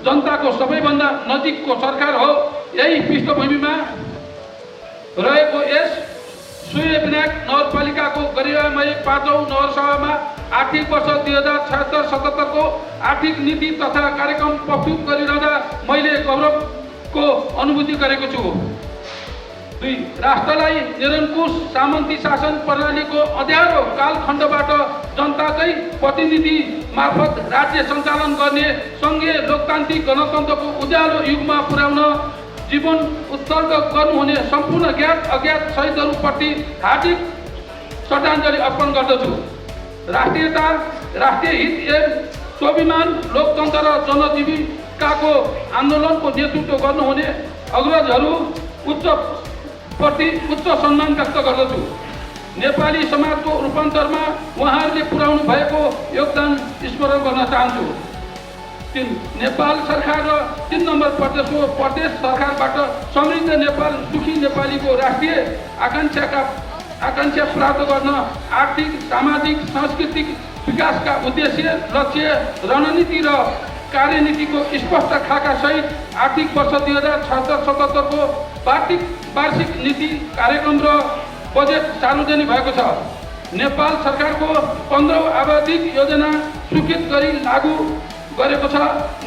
जनताको सबैभन्दा नजिकको सरकार हो। यही पृष्ठभूमिमा रहेको यस सूर्यविनायक नगरपालिकाको गरिमामय 5औं नगरसभामा आर्थिक वर्ष 2076-77 को आर्थिक नीति तथा कार्यक्रम प्रस्तुत गरिरहँदा मैले गौरवको अनुभूति गरेको छु। 2. राष्ट्रलाई निरङ्कुश सामन्ती शासन प्रणालीको अँध्यारो कालखण्डबाट जनताकै प्रतिनिधि मार्फत राज्य सञ्चालन गर्ने सङ्घीय लोकतान्त्रिक गणतन्त्रको उज्यालो युगमा पुर्याउन जीवन उत्सर्ग गर्नुहुने सम्पूर्ण ज्ञात अज्ञात शहीदहरूप्रति हार्दिक श्रद्धाञ्जली अर्पण गर्दछु। राष्ट्रियता, राष्ट्रिय हित एवं स्वाभिमान, लोकतन्त्र र जनजीविकाको आन्दोलनको नेतृत्व गर्नुहुने अग्रजहरू उच्च सम्मान व्यक्त गर्दछु। नेपाली समाजको रूपान्तरमा उहाँहरूले पुर्याउनु भएको योगदान स्मरण गर्न चाहन्छु। 3. नेपाल सरकार र 3 नम्बर प्रदेशको प्रदेश सरकारबाट समृद्ध नेपाल, सुखी नेपालीको राष्ट्रिय आकांक्षा प्राप्त गर्न आर्थिक, सामाजिक, सांस्कृतिक विकासका उद्देश्य, लक्ष्य, रणनीति र कार्यनीतिको स्पष्ट खाका सहित आर्थिक वर्ष 2076-77 को वार्षिक नीति कार्यक्रम र बजेट सार्वजनिक भएको छ। नेपाल सरकारको 15औं आवधिक योजना स्वीकृत गरी लागू गरेको छ।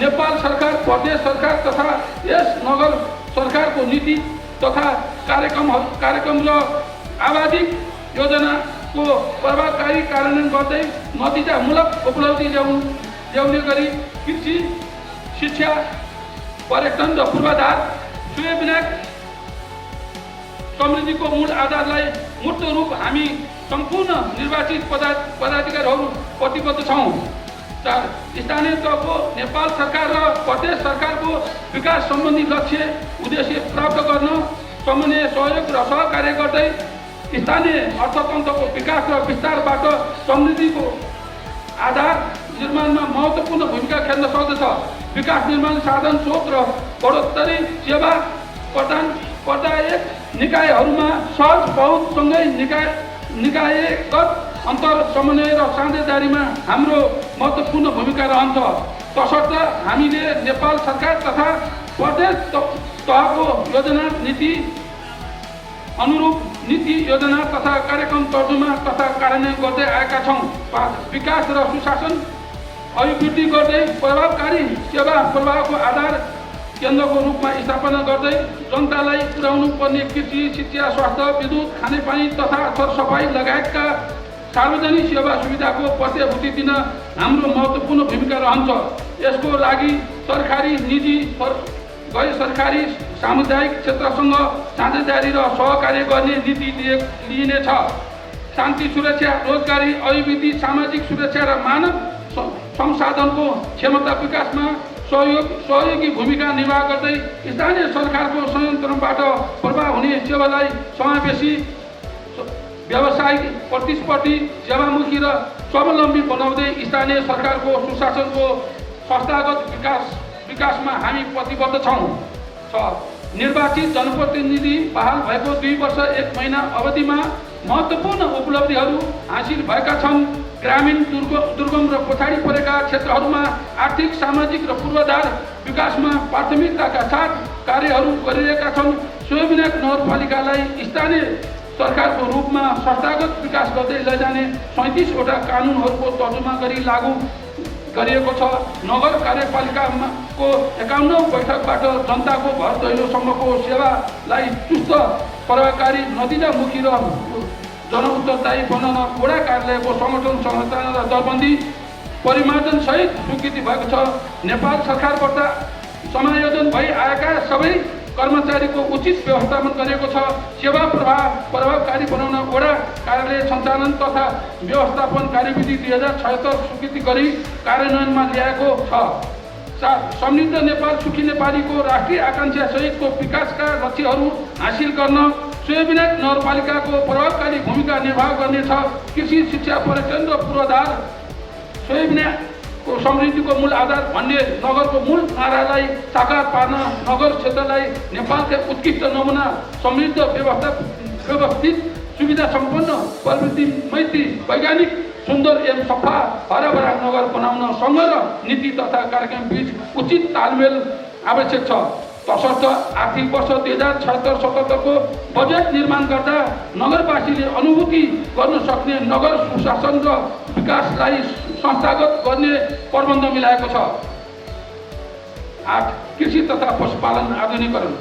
नेपाल सरकार, प्रदेश सरकार तथा यस नगर सरकारको नीति तथा कार्यक्रम र आवधिक योजनाको प्रभावकारी कार्यान्वयन गर्दै नतिजामूलक उपलब्धि ल्याउने गरी कृषि, शिक्षा, पर्यटन र पूर्वाधार सूर्यविनायक समृद्धिको मूल आधारलाई मूर्त रूप हामी सम्पूर्ण निर्वाचित पदाधिकारीहरू प्रतिबद्ध छौँ। 4. स्थानीय तहको नेपाल सरकार र प्रदेश सरकारको विकास सम्बन्धी लक्ष्य उद्देश्य प्राप्त गर्न समन्वय, सहयोग र सहकार्य गर्दै स्थानीय अर्थतन्त्रको विकास र विस्तारबाट समृद्धिको आधार निर्माणमा महत्त्वपूर्ण भूमिका खेल्न सक्दछ। विकास निर्माण साधन स्रोत र बढोत्तरी सेवा प्रदायक निकायहरूमा सहज पहुँचसँगै निकायगत अन्तर समन्वय र साझेदारीमा हाम्रो महत्त्वपूर्ण भूमिका रहन्छ। तसर्थ हामीले नेपाल सरकार तथा प्रदेश तहको योजना नीति अनुरूप नीति योजना तथा कार्यक्रम तर्जुमा तथा कार्यान्वयन गर्दै आएका छौँ। 5. विकास र सुशासन अभिवृद्धि गर्दै प्रभावकारी सेवा प्रवाहको आधार केन्द्रको रूपमा स्थापना गर्दै जनतालाई पुर्याउनु पर्ने कृषि, शिक्षा, स्वास्थ्य, विद्युत, खानेपानी तथा सरसफाई लगायतका सार्वजनिक सेवा सुविधाको प्रत्याभूति दिन हाम्रो महत्त्वपूर्ण भूमिका रहन्छ। यसको लागि सरकारी, निजी, गैर सरकारी, सामुदायिक क्षेत्रसँग साझेदारी र सहकार्य गर्ने नीति लिइनेछ। शान्ति, सुरक्षा, रोजगारी, अभिवृद्धि, सामाजिक सुरक्षा र मानव संसाधनको क्षमता विकासमा सहयोगी भूमिका निर्वाह गर्दै स्थानीय सरकारको संयन्त्रबाट प्रभाव हुने सेवालाई समावेशी, व्यावसायिक, प्रतिस्पर्धी, सेवामुखी र स्वावलम्बी बनाउँदै स्थानीय सरकारको सुशासनको संस्थागत विकासमा हामी प्रतिबद्ध छौँ। 6. निर्वाचित जनप्रतिनिधि बहाल भएको 2 वर्ष 1 महिना अवधिमा महत्त्वपूर्ण उपलब्धिहरू हासिल भएका छन्। ग्रामीण, दुर्गम र पछाडि परेका क्षेत्रहरूमा आर्थिक, सामाजिक र पूर्वाधार विकासमा प्राथमिकताका साथ कार्यहरू गरिरहेका छन्। सूर्यविनायक नगरपालिकालाई स्थानीय सरकारको रूपमा संस्थागत विकास गर्दै लैजाने 37 वटा कानुनहरूको तर्जुमा गरी लागू गरिएको छ। नगर कार्यपालिकाको 51औं बैठकबाट जनताको घर दैलोसम्मको सेवालाई चुस्त, प्रभावकारी, नतिजामुखी र जनउत्तरदायी बनाउन वडा कार्यालयको संगठन संरचना र दरबन्दी परिमार्जन सहित स्वीकृति भएको छ। नेपाल सरकारबाट समायोजन भई आएका सबै कर्मचारीको उचित व्यवस्थापन गरेको छ। सेवा प्रभावकारी बनाउन वडा कार्यालय सञ्चालन तथा व्यवस्थापन कार्यविधि 2076 स्वीकृति गरी कार्यान्वयनमा ल्याएको छ। 7. समृद्ध नेपाल, सुखी नेपालीको राष्ट्रिय आकांक्षा सहितको विकासका लक्ष्यहरू हासिल गर्न सूर्यविनायक नगरपालिकाको प्रभावकारी भूमिका निर्वाह गर्नेछ। कृषि, शिक्षा, पर्यटन र पूर्वाधार सूर्यविनायकको समृद्धिको मूल आधार भन्ने नगरको मूल नारालाई साकार पार्न नगर क्षेत्रलाई नेपालका उत्कृष्ट नमुना, समृद्ध, व्यवस्थित, सुविधा सम्पन्न, प्रवृत्ति मैत्री, वैज्ञानिक सुन्दर एवं सफा हराभरा नगर बनाउन सङ्घ र नीति तथा कार्यक्रम बीच उचित तालमेल आवश्यक छ। तसर्थ आर्थिक वर्ष 2076-77 को बजेट निर्माण गर्दा नगरवासीले अनुभूति गर्न सक्ने नगर सुशासन र विकासलाई संस्थागत गर्ने प्रबन्ध मिलाएको छ। 8 कृषि तथा पशुपालन आधुनिकीकरण।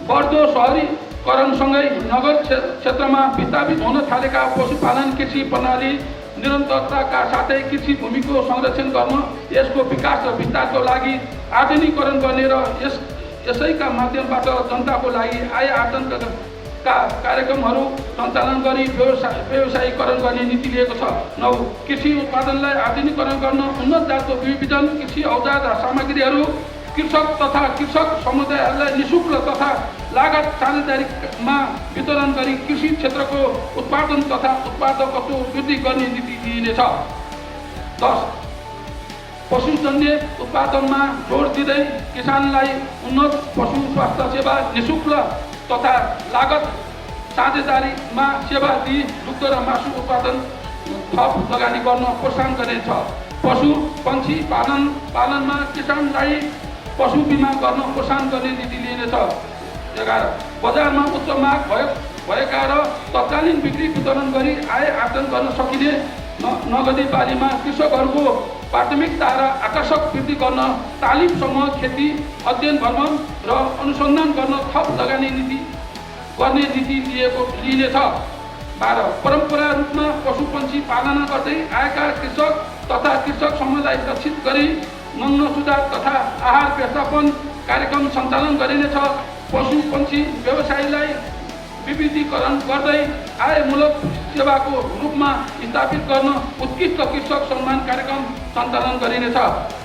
बढ्दो शहरीकरणसँगै नगर क्षेत्रमा विस्थापित हुन थालेका पशुपालन कृषि प्रणाली निरन्तरताका साथै कृषि भूमिको संरक्षण गर्न, यसको विकास र विस्तारको लागि आधुनिकीकरण गर्ने र यसैका माध्यमबाट जनताको लागि आय आर्जनका कार्यक्रमहरू सञ्चालन गरी व्यवसायीकरण गर्ने नीति लिएको छ। 9 कृषि उत्पादनलाई आधुनिकीकरण गर्न उन्नत जातको विविधन कृषि औजार र सामग्रीहरू कृषक तथा कृषक समुदायहरूलाई निःशुल्क तथा लागत साझेदारीमा वितरण गरी कृषि क्षेत्रको उत्पादन तथा उत्पादकत्व वृद्धि गर्ने नीति लिइनेछ। 10 पशुजन्य उत्पादनमा जोड दिँदै किसानलाई उन्नत पशु स्वास्थ्य सेवा निःशुल्क तथा लागत साझेदारीमा सेवा दिई दुग्ध र मासु उत्पादन थप लगानी गर्न प्रोत्साहन गरिनेछ। पशु पक्षी पालनमा किसानलाई पशु बिमा गर्न प्रोत्साहन गर्ने नीति लिइनेछ। 11 बजारमा उच्च माग भएका र तत्कालीन बिक्री वितरण गरी आय आर्जन गर्न सकिने नगदी बालीमा कृषकहरूको प्राथमिकता र आकर्षक वृद्धि गर्न तालिम समूह खेती अध्ययन भ्रमण र अनुसन्धान गर्न थप लगानी गर्ने नीति लिइनेछ। 12 परम्परा रूपमा पशु पक्षी पालना गर्दै आएका कृषक तथा कृषक समूहलाई रक्षित गरी नग्न सुधार तथा आहार व्यवस्थापन कार्यक्रम सञ्चालन गरिनेछ। पशु पक्षी व्यवसायलाई विविधीकरण गर्दै आयमूलक सेवाको रूपमा स्थापित गर्न उत्कृष्ट कृषक सम्मान कार्यक्रम सञ्चालन गरिनेछ।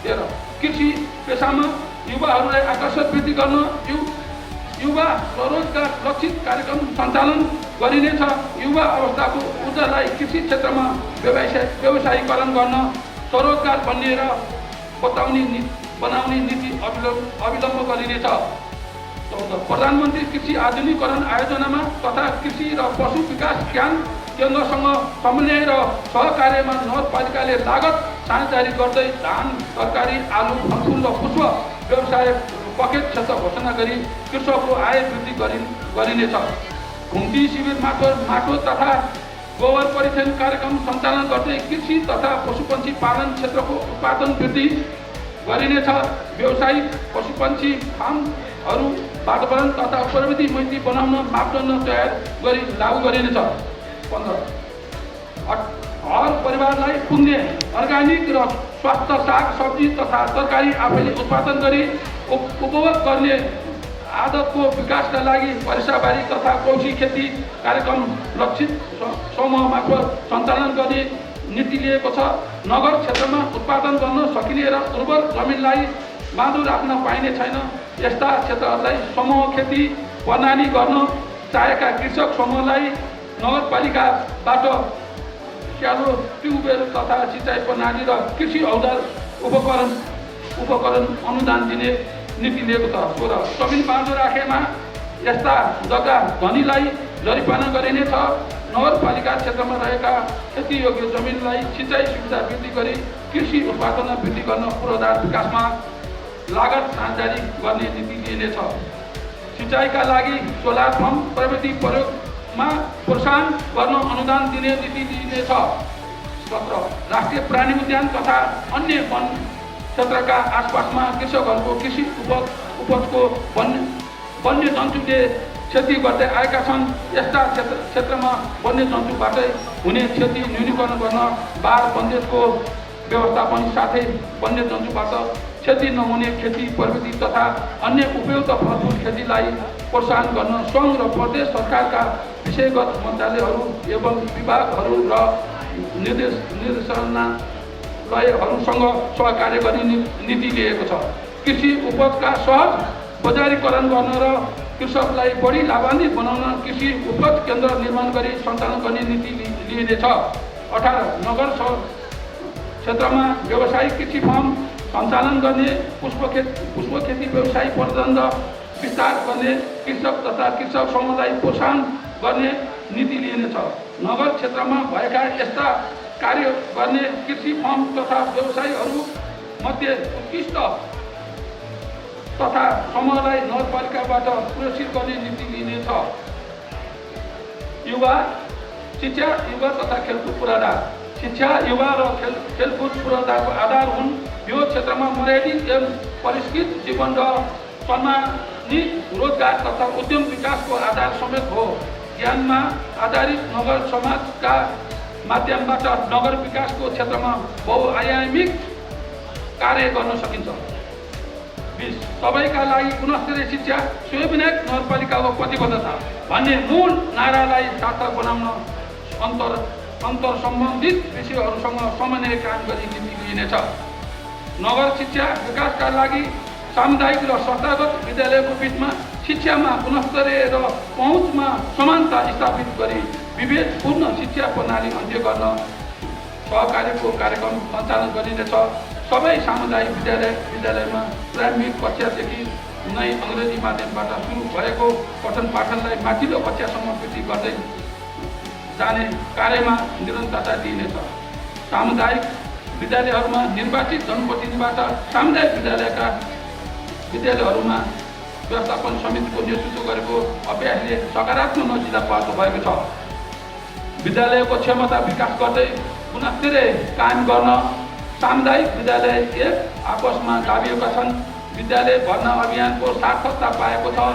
13 कृषि पेसामा युवाहरूलाई आकर्षक वृद्धि गर्न युवा स्वरोजगार लक्षित कार्यक्रम सञ्चालन गरिनेछ। युवा अवस्थाको ऊर्जालाई कृषि क्षेत्रमा व्यवसायीकरण गर्न स्वरोजगार बन्ने र बनाउने नीति अविलम्ब गरिनेछ। 14 प्रधानमन्त्री कृषि आधुनिकीकरण आयोजनामा तथा कृषि र पशु विकास ज्ञान केन्द्रसँग समन्वय र सहकार्यमा नगरपालिकाले लागत साझेदारी गर्दै धान, तरकारी, आलु, फलफुल र पुष्प व्यवसाय पकेट क्षेत्र घोषणा गरी कृषकको आय वृद्धि गरिनेछ। घुम्ती शिविर मार्फत माटो तथा गोबर परीक्षण कार्यक्रम सञ्चालन गर्दै कृषि तथा पशुपक्षी पालन क्षेत्रको उत्पादन वृद्धि गरिनेछ। व्यावसायिक पशुपक्षी फार्महरू वातावरण तथा प्रविधि मैत्री बनाउन मापदण्ड तयार गरी लागू गरिनेछ। 15 हर परिवारलाई पुग्ने अर्ग्यानिक र स्वास्थ्य साग सब्जी तथा तरकारी आफैले उत्पादन गरी उपभोग गर्ने आदतको विकासका लागि वर्षाबारी तथा कौशी खेती कार्यक्रम लक्षित समूह मार्फत सञ्चालन गर्ने नीति लिएको छ। नगर क्षेत्रमा उत्पादन गर्न सकिने र उर्वर जमिनलाई बाँधो राख्न पाइने छैन, यस्ता क्षेत्रहरूलाई समूह खेती प्रणाली गर्न चाहेका कृषक समूहलाई नगरपालिकाबाट स्यालो ट्युबवेल तथा सिँचाइ प्रणाली र कृषि औजार उपकरण अनुदान दिने नीति लिएको छ। 16 जमिन बाँधो राखेमा यस्ता जग्गा धनीलाई जरिवाना गरिनेछ। नगरपालिका क्षेत्रमा रहेका खेतीयोग्य जमिनलाई सिँचाइ सुविधा वृद्धि गरी कृषि उत्पादन वृद्धि गर्न पूर्वाधार विकासमा लागत साझेदारी गर्ने नीति लिइनेछ। सिँचाइका लागि सोलर पम्प प्रविधि प्रयोगमा प्रोत्साहन गर्न अनुदान दिने नीति लिइनेछ। 17 राष्ट्रिय प्राणी उद्यान तथा अन्य वन क्षेत्रका आसपासमा कृषकहरूको कृषि उपजको वन्यजन्तुले क्षति गर्दै आएका छन्, यस्ता क्षेत्रमा वन्यजन्तुबाटै हुने क्षति न्यूनीकरण गर्न बाढ बन्देजको व्यवस्थापन साथै वन्यजन्तुबाट क्षति नहुने खेती प्रविधि तथा अन्य उपयुक्त फलफुल खेतीलाई प्रोत्साहन गर्न सङ्घ र प्रदेश सरकारका विषयगत मन्त्रालयहरू एवं विभागहरू र निर्देशनालयहरूसँग सहकार्य गर्ने नीति लिएको छ। कृषि उपजका सहज बजारीकरण गर्न र कृषकलाई बढी लाभान्वित बनाउन कृषि उपज केन्द्र निर्माण गरी सञ्चालन गर्ने नीति लिइनेछ। 18 नगर क्षेत्रमा व्यावसायिक कृषि फार्म सञ्चालन गर्ने, पुष्प खेती व्यवसाय प्रबन्ध विस्तार गर्ने, कृषक तथा कृषक समूहलाई प्रोत्साहन गर्ने नीति लिइनेछ। नगर क्षेत्रमा भएका यस्ता कार्य गर्ने कृषि फर्म तथा व्यवसायीहरू मध्ये उत्कृष्ट तथा समूहलाई नगरपालिकाबाट पुरस्कृत गर्ने नीति लिइनेछ। युवा शिक्षा, युवा तथा खेलकुद पूर्वाधार। शिक्षा, युवा र खेलकुद पूर्वाधारको आधार हुन्। यो क्षेत्रमा मर्यादित एवं परिष्कृत जीवन र सम्मानित रोजगार तथा उद्यम विकासको आधार समेत हो। ज्ञानमा आधारित नगर समाजका माध्यमबाट नगर विकासको क्षेत्रमा बहुआयामिक कार्य गर्न सकिन्छ। 20 सबैका लागि गुणस्तरीय शिक्षा, स्वयंविनायक नगरपालिकाको प्रतिबद्धता भन्ने मूल नारालाई सार्थक बनाउन अन्तर सम्बन्धित विषयहरूसँग समन्वय कायम गरी नीति लिइनेछ। नगर शिक्षा विकासका लागि सामुदायिक र संस्थागत विद्यालयको बिचमा शिक्षामा गुणस्तरीय र पहुँचमा समानता स्थापित गरी विभेदपूर्ण शिक्षा प्रणाली अन्त्य गर्न सहकारीको कार्यक्रम सञ्चालन गरिनेछ। सबै सामुदायिक विद्यालयमा प्राथमिक कक्षादेखि नै अङ्ग्रेजी माध्यमबाट सुरु भएको पठन पाठनलाई माथिल्लो कक्षासम्म वृद्धि गर्दै जाने कार्यमा निरन्तरता दिइनेछ। सामुदायिक विद्यालयहरूमा निर्वाचित जनप्रतिनिधिबाट सामुदायिक विद्यालयहरूमा व्यवस्थापन समितिको नेतृत्व गरेको अभ्यासले सकारात्मक नतिजा प्राप्त भएको छ। विद्यालयको क्षमता विकास गर्दै गुणस्तरीय कायम गर्न सामुदायिक विद्यालय आपसमा गाभिएका छन्। विद्यालय भर्ना अभियानको सार्थकता पाएको छ।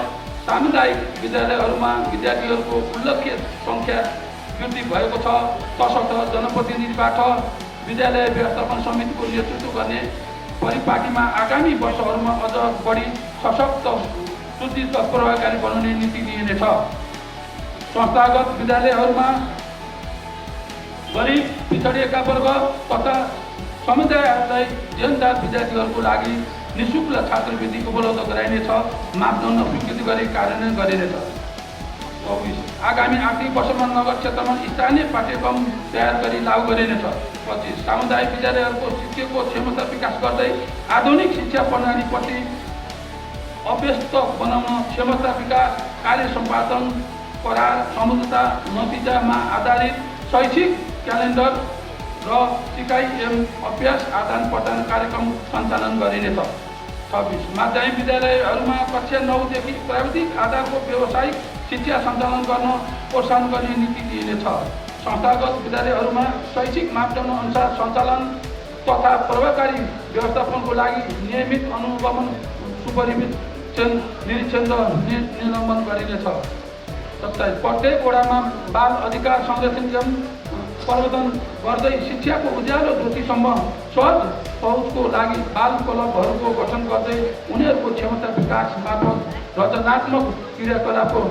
सामुदायिक विद्यालयहरूमा विद्यार्थीहरूको उल्लेख्य सङ्ख्या वृद्धि भएको छ। तसर्थ जनप्रतिनिधिबाट विद्यालय व्यवस्थापन समितिको नेतृत्व गर्ने परिपाटीमा आगामी वर्षहरूमा अझ बढी सशक्त, सुदृढ, प्रभावकारी बनाउने नीति लिइनेछ। संस्थागत विद्यालयहरूमा गरिब, पिछडिएका वर्ग तथा समुदायहरूलाई जीवनदार विद्यार्थीहरूको लागि निःशुल्क छात्रवृत्ति उपलब्ध गराइनेछ। मापदण्ड स्वीकृति गरी कार्यान्वयन गरिनेछ। 24 आगामी आर्थिक वर्षमा नगर क्षेत्रमा स्थानीय पाठ्यक्रम तयार गरी लागू गरिनेछ। 25 सामुदायिक विद्यालयहरूको शिक्षकको क्षमता विकास गर्दै आधुनिक शिक्षा प्रणालीप्रति अभ्यस्त बनाउन क्षमता विकास, कार्य सम्पादन, करार, सम्झौता, नतिजामा आधारित शैक्षिक क्यालेन्डर र सिकाइ एवं अभ्यास आदान प्रदान कार्यक्रम सञ्चालन गरिनेछ। 26 माध्यमिक विद्यालयहरूमा कक्षा 9 देखि प्राविधिक आधारको व्यावसायिक शिक्षा सञ्चालन गर्न प्रोत्साहन गर्ने नीति लिइनेछ। संस्थागत विद्यालयहरूमा शैक्षिक मापदण्ड अनुसार सञ्चालन तथा प्रभावकारी व्यवस्थापनको लागि नियमित अनुगमन, सुपरिवेक्षण, निरीक्षण र निलम्बन गरिनेछ। 27 प्रत्येक वडामा बाल अधिकार संरक्षण एवं प्रवर्धन गर्दै शिक्षाको उज्यालो ज्योतिसम्म सहज पहुँचको लागि बाल क्लबहरूको गठन गर्दै उनीहरूको क्षमता विकास मार्फत रचनात्मक क्रियाकलापको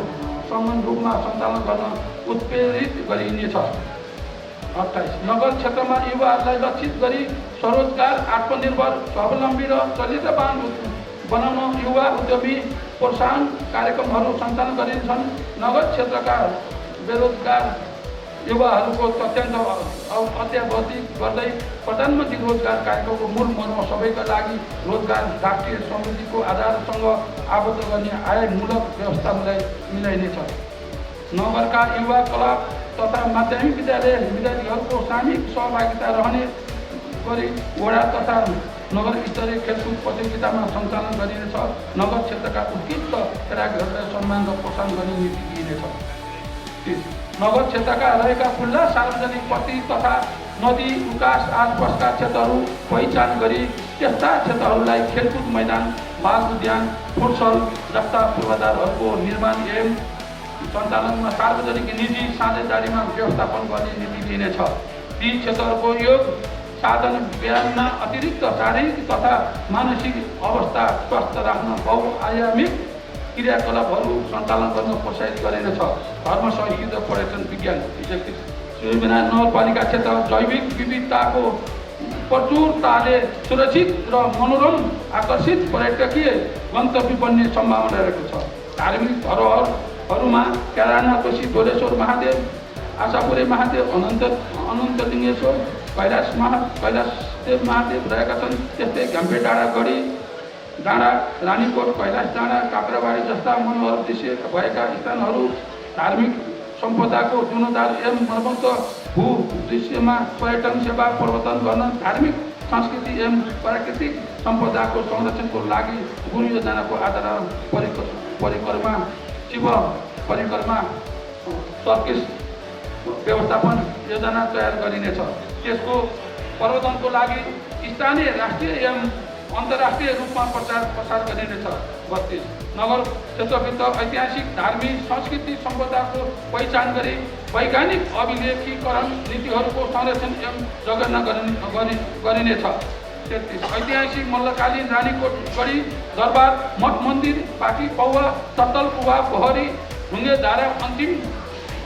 समान रूपमा सञ्चालन गर्न उत्प्रेरित गरिनेछ। 28 नगर क्षेत्रमा युवाहरूलाई लक्षित गरी स्वरोजगार, आत्मनिर्भर, स्वावलम्बी र चलित्रवान बनाउन युवा उद्यमी प्रोत्साहन कार्यक्रमहरू सञ्चालन गरिनेछन्। नगर क्षेत्रका बेरोजगार युवाहरूको तथ्याङ्क अद्यावधिक गर्दै प्रधानमन्त्री रोजगार कार्यक्रमको मूल मर्म सबैका लागि रोजगार राष्ट्रिय समृद्धिको आधारसँग आबद्ध गर्ने आयमूलक व्यवस्थालाई मिलाइनेछ। नगरका युवा क्लब तथा माध्यमिक विद्यार्थीहरूको सामूहिक सहभागिता रहने गरी वडा तथा नगर स्तरीय खेलकुद प्रतियोगितामा सञ्चालन गरिनेछ। नगर क्षेत्रका उत्कृष्ट खेलाडीहरूलाई सम्मान र प्रोत्साहन गर्ने नीति लिइनेछ। नगर क्षेत्रका रहेका खुल्ला सार्वजनिक पट्टी तथा नदी, विकास आसपासका क्षेत्रहरू पहिचान गरी त्यस्ता क्षेत्रहरूलाई खेलकुद मैदान, बाल उद्यान, फुटसल जस्ता पूर्वाधारहरूको निर्माण एवं सञ्चालनमा सार्वजनिक निजी साझेदारीमा व्यवस्थापन गर्ने नीति लिइनेछ। ती क्षेत्रहरूको योग साधन व्यायाममा अतिरिक्त शारीरिक तथा मानसिक अवस्था स्वस्थ राख्न बहुआयामिक क्रियाकलापहरू सञ्चालन गर्न प्रोत्साहित गरिनेछ। धर्म, संस्कृति र पर्यटन विज्ञान स्वयंविनायक नगरपालिका क्षेत्र जैविक विविधताको प्रचुरताले सुरक्षित र मनोरम आकर्षित पर्यटकीय गन्तव्य बन्ने सम्भावना रहेको छ। धार्मिक धरोहरहरूमा केदारनाथ कोशी धोलेश्वर महादेव, आशापुरे महादेव, अनन्तलिङ्गेश्वर, कैलाशदेव महादेव रहेका छन्। त्यस्तै घाम्पे डाँडा, गढी डाँडा, रानीकोट, कैलाश डाँडा, काक्राबारी जस्ता मनोहर दृश्य भएका स्थानहरू धार्मिक सम्पदाको जीर्णोद्धार एवं मर्मत भू दृश्यमा पर्यटन सेवा प्रवर्तन गर्न धार्मिक संस्कृति एवं प्राकृतिक सम्पदाको संरक्षणको लागि गुरु योजनाको आधार परिक्रमा शिव परिक्रमा सर्किस व्यवस्थापन योजना तयार गरिनेछ। त्यसको प्रवर्धनको लागि स्थानीय राष्ट्रिय एवं अन्तर्राष्ट्रिय रूपमा प्रचार प्रसार गरिनेछ। 32 नगर क्षेत्रभित्र ऐतिहासिक धार्मिक संस्कृति सम्पदाको पहिचान गरी वैज्ञानिक अभिलेखीकरण नीतिहरूको संरक्षण एवं जगेर्ना गरिनेछ। 33 ऐतिहासिक मल्लकालीन रानीकोट गढी दरबार मठ मन्दिर पाटी पौवा सत्तल कुवा पोखरी ढुङ्गे धारा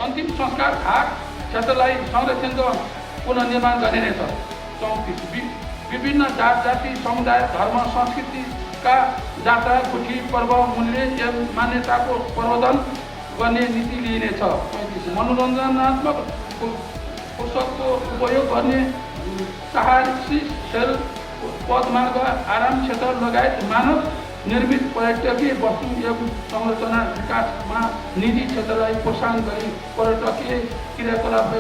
अन्तिम संस्कार घाट क्षेत्रलाई संरक्षण र पुनर्निर्माण गरिनेछ। 34 विभिन्न जात जाति समुदाय धर्म संस्कृतिका जात्रा गुठी पर्व मूल्य एवं मान्यताको प्रवर्धन गर्ने नीति लिइनेछ। 35 मनोरञ्जनात्मक पोषकको उपयोग गर्ने साहसी खेल पदमार्ग आराम क्षेत्र लगायत मानव निर्मित पर्यटकीय वस्तु एवं संरचना विकासमा निजी क्षेत्रलाई प्रोत्साहन गरी पर्यटकीय क्रियाकलाप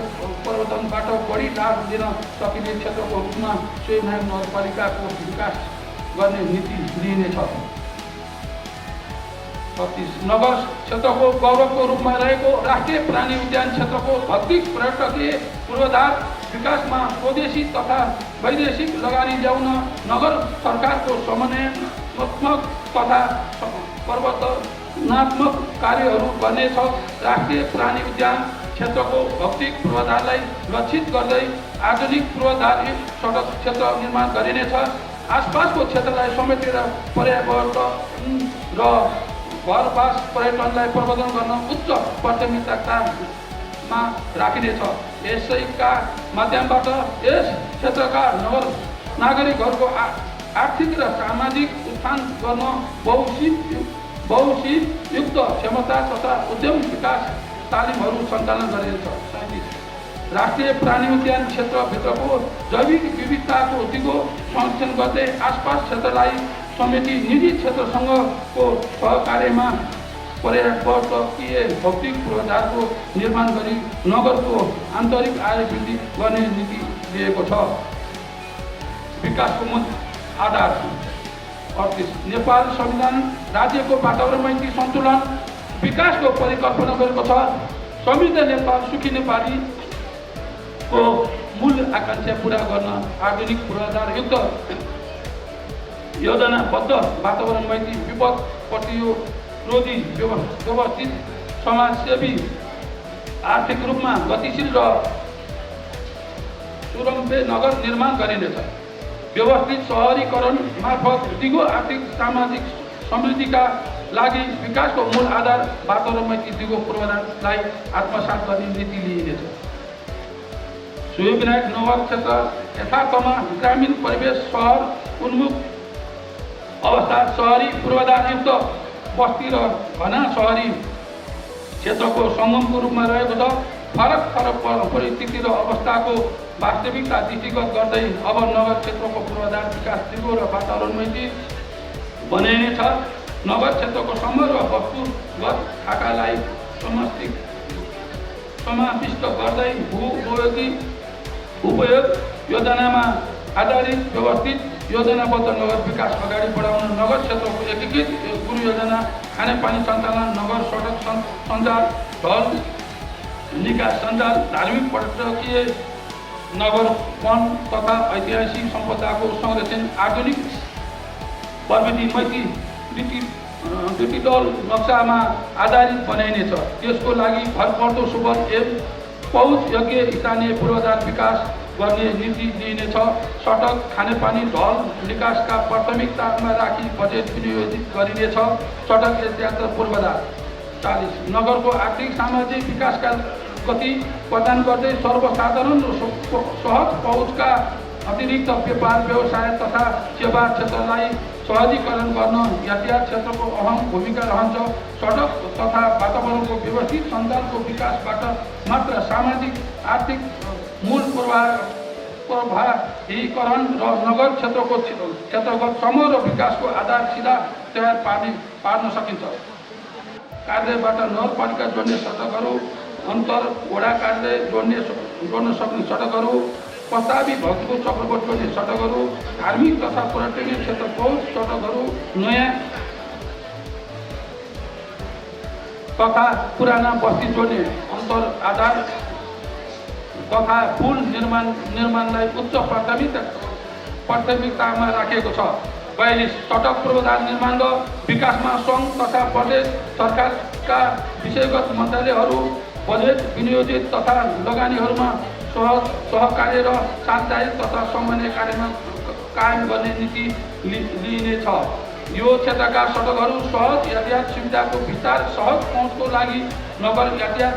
प्रवर्धनबाट बढी लाभ दिन सकिने क्षेत्रको रूपमा स्वयं नगरपालिकाको विकास गर्ने नीति लिइनेछ। 36 नगर क्षेत्रको गौरवको रूपमा रहेको राष्ट्रिय प्राणी उद्यान क्षेत्रको भौतिक पर्यटकीय पूर्वाधार विकासमा स्वदेशी तथा वैदेशिक लगानी ल्याउन नगर सरकारको समन्वयात्मक तथा प्रवर्तनात्मक कार्यहरू गर्नेछ। राष्ट्रिय प्राणी उद्यान क्षेत्रको भौतिक पूर्वाधारलाई लक्षित गर्दै आधुनिक पूर्वाधारयुक्त सडक क्षेत्र निर्माण गरिनेछ। आसपासको क्षेत्रलाई समेटेर पर्यावरण र घरवास पर्यटनलाई प्रवर्धन गर्न उच्च प्राथमिकतामा राखिनेछ। यसैका माध्यमबाट यस क्षेत्रका नागरिकहरूको आर्थिक र सामाजिक उत्थान गर्न बहुसितयुक्त क्षमता तथा उद्यम विकास तालिमहरू सञ्चालन गरिनेछ। 37 राष्ट्रिय प्राणी उद्यान क्षेत्रभित्रको जैविक विविधताको दिगो संरक्षण गर्दै आसपास क्षेत्रलाई समेटी निजी क्षेत्रसँगको सहकार्यमा पर्यावरणीय भौतिक पूर्वाधारको निर्माण गरी नगरको आन्तरिक आय वृद्धि गर्ने नीति लिएको छ। विकासको मूल आधार 38 नेपाल संविधान राज्यको वातावरण मैत्री सन्तुलन विकासको परिकल्पना गरेको छ। समृद्ध नेपाल सुखी नेपालीको मूल आकांक्षा पूरा गर्न आधुनिक पूर्वाधारयुक्त योजनाबद्ध वातावरण मैत्री विपद प्रतिरोधी व्यवस्थित समाजसेवी आर्थिक रूपमा गतिशील र सुरम्य नगर निर्माण गरिनेछ। व्यवस्थित शहरीकरण मार्फत दिगो आर्थिक सामाजिक समृद्धिका लागि विकासको मूल आधार वातावरण मैत्री दिगो पूर्वाधारलाई आत्मसात गर्ने नीति लिइनेछ। सूर्यविनायक नगर क्षेत्र यथार्थमा ग्रामीण परिवेश सहर उन्मुख अवस्था शहरी पूर्वाधारयुक्त बस्ती र घना शहरी क्षेत्रको सङ्गमको रूपमा रहेको छ। फरक परिस्थिति र अवस्थाको वास्तविकता दृष्टिगत गर्दै अब नगर क्षेत्रको पूर्वाधार विकास दिगो र वातावरण मैत्री बनाइनेछ। नगर क्षेत्रको समग्र वस्तुगत खाकालाई समाविष्ट गर्दै भू उपयोग योजनामा आधारित व्यवस्थित योजनाबद्ध नगर विकास अगाडि बढाउन नगर क्षेत्रको एकीकृत गुरु योजना खानेपानी सञ्चालन नगर सडक सञ्जाल ढल निकास सञ्जाल धार्मिक पर्यटकीय नगर वन तथा ऐतिहासिक सम्पदाको संरक्षण आधुनिक प्रविधि मैत्री डिजिटल नक्सामा आधारित बनाइनेछ। त्यसको लागि भरपर्दो सुबल एवं पहुँच योग्य स्थानीय पूर्वाधार विकास गर्ने नीति लिइनेछ। सडक खानेपानी ढल निकासका प्राथमिकतामा राखी बजेट विनियोजित गरिनेछ। सडक यातायात पूर्वाधार 40 नगरको आर्थिक सामाजिक विकासका गति प्रदान गर्दै सर्वसाधारण र सहज पहुँचका अतिरिक्त व्यापार व्यवसाय तथा सेवा क्षेत्रलाई सहजीकरण गर्न यातायात क्षेत्रको अहम भूमिका रहन्छ। सडक तथा वातावरणको व्यवस्थित सञ्जालको विकासबाट मात्र सामाजिक आर्थिक मूल प्रभावीकरण र नगर क्षेत्रको क्षेत्रगत समग्र विकासको आधारशिला तयार पार्न सकिन्छ। कार्यबाट नगरपालिका जोड्ने सडकहरू अन्तर वडा कार्यालय जोड्न सक्ने सडकहरू, प्रस्तावित भक्तपुर चक्रकोट जोड्ने सडकहरू, धार्मिक तथा पर्यटकीय क्षेत्र पहुँच सडकहरू, नयाँ तथा पुराना बस्ती जोड्ने अन्तर आधार तथा पुल निर्माणलाई उच्च प्राथमिकतामा राखिएको छ। 42 सडक पूर्वाधार निर्माण र विकासमा सङ्घ तथा प्रदेश सरकारका विषयगत मन्त्रालयहरू बजेट विनियोजित तथा लगानीहरूमा सहकार्य र सामुदायिक तथा समन्वय कायम गर्ने नीति लिइनेछ। यो क्षेत्रका सडकहरू सहज यातायात सुविधाको विस्तार, सहज पहुँचको लागि नगर यातायात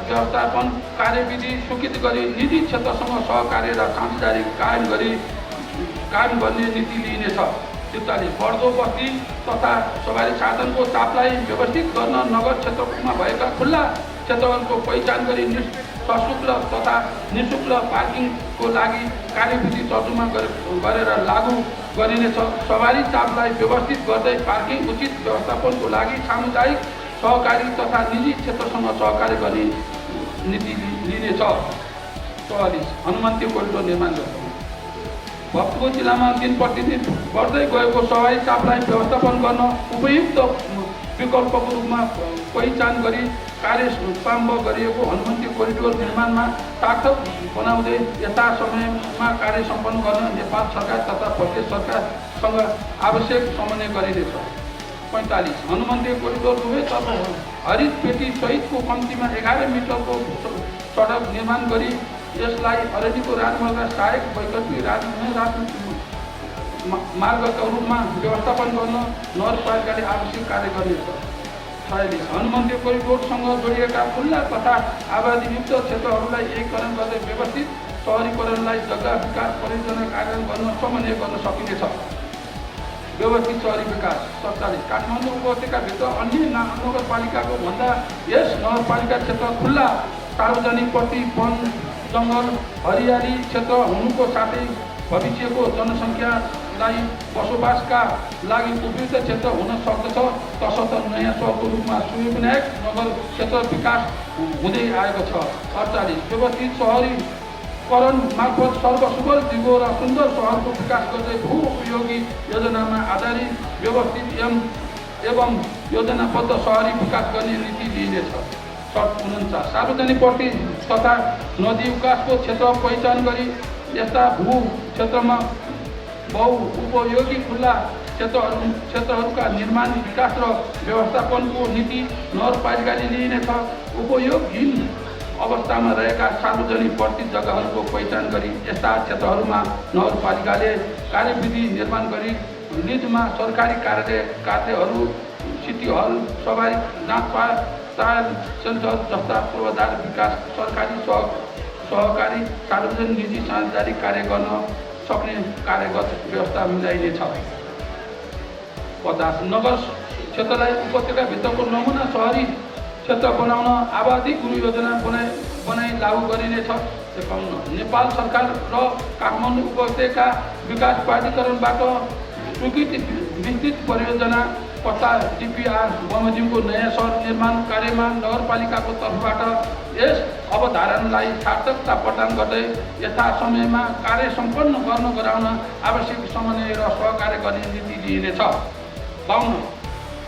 व्यवस्थापन कार्यविधि स्वीकृत गरी निजी क्षेत्रसँग सहकार्य र साझेदारी कायम गर्ने नीति लिइनेछ। 43 बढ्दो बस्ती तथा सवारी साधनको चापलाई व्यवस्थित गर्न नगर क्षेत्रमा भएका खुल्ला क्षेत्रहरूको पहिचान गरी सशुल्क तथा निःशुल्क पार्किङको लागि कार्यविधि तर्जुमा गरेर लागू गरिनेछ। सवारी चापलाई व्यवस्थित गर्दै पार्किङ उचित व्यवस्थापनको लागि सामुदायिक सहकारी तथा निजी क्षेत्रसँग सहकार्य गर्ने नीति लिइनेछ। 44 हनुमन्ती कोरिडोर निर्माण गर्नु। भक्तपुर जिल्लामा दिन प्रतिदिन बढ्दै गएको सवारी चापलाई व्यवस्थापन गर्न उपयुक्त विकल्पको रूपमा पहिचान गरी कार्य प्रारम्भ गरिएको हनुमन्ती कोरिडोर निर्माणमा सार्थक बनाउँदै यथा समयमा कार्य सम्पन्न गर्न नेपाल सरकार तथा प्रदेश सरकारसँग आवश्यक समन्वय गरिनेछ। 45 हनुमन्ती कोरिडोर दुवैतर्फ हरित पेटी सहितको कम्तीमा 11 मिटरको सडक निर्माण गरी यसलाई अरनिको राजमार्ग सहायक वैकल्पिक मार्गका रूपमा व्यवस्थापन गर्न नगरपालिकाले आवश्यक कार्य गर्नेछ। 46 हनुमन्ती कोरिडोरसँग जोडिएका खुल्ला तथा आबादीयुक्त क्षेत्रहरूलाई एकीकरण गर्दै व्यवस्थित सहरीकरणलाई जग्गा विकास परियोजना कार्यान्वयन गर्न समन्वय गर्न सकिनेछ। व्यवस्थित सहरी विकास। 47 काठमाडौँ उपत्यकाभित्र अन्य नगरपालिकाको भन्दा यस नगरपालिका क्षेत्र खुल्ला सार्वजनिक प्रति वन जङ्गल हरियाली क्षेत्र हुनुको साथै भविष्यको जनसङ्ख्यालाई बसोबासका लागि उपयुक्त क्षेत्र हुन सक्दछ। तसर्थ नयाँ सहरको रूपमा सूर्यविनायक नगर क्षेत्र विकास हुँदै आएको छ। 48 व्यवस्थित सहरीकरण मार्फत सर्वसुलभ दिगो र सुन्दर सहरको विकास गर्दै भू उपयोगी योजनामा आधारित व्यवस्थित एवं योजनाबद्ध सहरी विकास गर्ने नीति लिइनेछ। 49 सार्वजनिक प्रति तथा नदी विकासको क्षेत्र पहिचान गरी यस्ता भू क्षेत्रमा बहुउपयोगी खुल्ला क्षेत्रहरूका निर्माण विकास र व्यवस्थापनको नीति नगरपालिकाले लिइनेछ। उपयोगहीन अवस्थामा रहेका सार्वजनिक प्रति जग्गाहरूको पहिचान गरी यस्ता क्षेत्रहरूमा नगरपालिकाले कार्यविधि निर्माण गरी लिजमा सरकारी कार्यहरू सिटी हल सवारी जाँचपाट सेन्टर जस्ता पूर्वाधार विकास सरकारी सहकारी सार्वजनिक निजी साझेदारी कार्य गर्न सक्ने कार्यगत व्यवस्था मिलाइनेछ। 50 नगर क्षेत्रलाई उपत्यकाभित्रको नमुना सहरी क्षेत्र बनाउन आबादी गुरु योजना बनाई लागू गरिनेछ। 51 नेपाल सरकार र काठमाडौँ उपत्यका विकास प्राधिकरणबाट स्वीकृत विस्तृत परियोजना प्रस्ताव DPR बमोजिमको नयाँ सहर निर्माण कार्यमा नगरपालिकाको तर्फबाट यस अवधारणालाई सार्थकता प्रदान गर्दै यथा समयमा कार्य सम्पन्न गराउन आवश्यक समन्वय र सहकार्य गर्ने नीति लिइनेछ। 52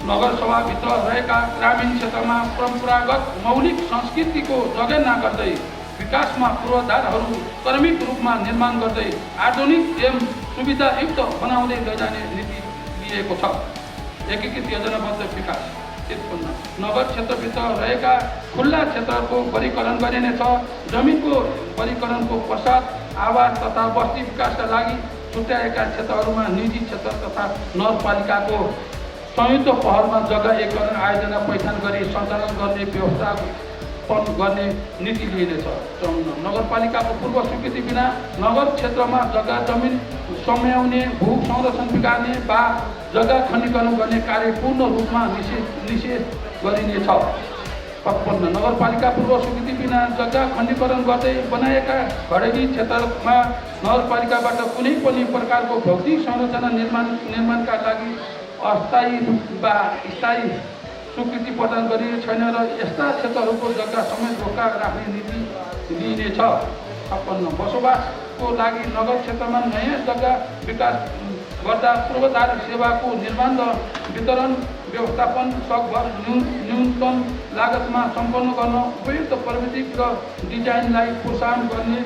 नगरसभाभित्र रहेका ग्रामीण क्षेत्रमा परम्परागत मौलिक संस्कृतिको जगेर्ना गर्दै विकासमा पूर्वाधारहरू क्रमिक रूपमा निर्माण गर्दै आधुनिक एवं सुविधायुक्त बनाउँदै लैजाने नीति लिएको छ। एकीकृत योजनाबद्ध विकास। 53 नगर क्षेत्रभित्र रहेका खुल्ला क्षेत्रहरूको वर्गीकरण गरिनेछ। जमिनको वर्गीकरणको पश्चात आवास तथा बस्ती विकासका लागि छुट्याएका क्षेत्रहरूमा निजी क्षेत्र तथा नगरपालिकाको संयुक्त पहलमा जग्गा एकीकरण आयोजना पहिचान गरी सञ्चालन गर्ने व्यवस्थापन गर्ने नीति लिइनेछ। 54 नगरपालिकाको पूर्व स्वीकृति बिना नगर क्षेत्रमा जग्गा जमिन सम्याउने भू संरक्षण बिगार्ने वा जग्गा खण्डीकरण गर्ने कार्य पूर्ण रूपमा निषेध गरिनेछ। 55 नगरपालिका पूर्व स्वीकृति बिना जग्गा खण्डीकरण गर्दै बनाएका घरेडी क्षेत्रमा नगरपालिकाबाट कुनै पनि प्रकारको भौतिक संरचना निर्माणका लागि अस्थायी वा स्थायी स्वीकृति प्रदान गरिएको छैन र यस्ता क्षेत्रहरूको जग्गा समेत रोका राख्ने नीति लिइनेछ। 56 बसोबासको लागि नगर क्षेत्रमा नयाँ जग्गा विकास गर्दा पूर्वाधार सेवाको निर्माण र वितरण व्यवस्थापन सकभर न्यूनतम लागतमा सम्पन्न गर्न उपयुक्त प्राविधिक र डिजाइनलाई प्रोत्साहन गर्ने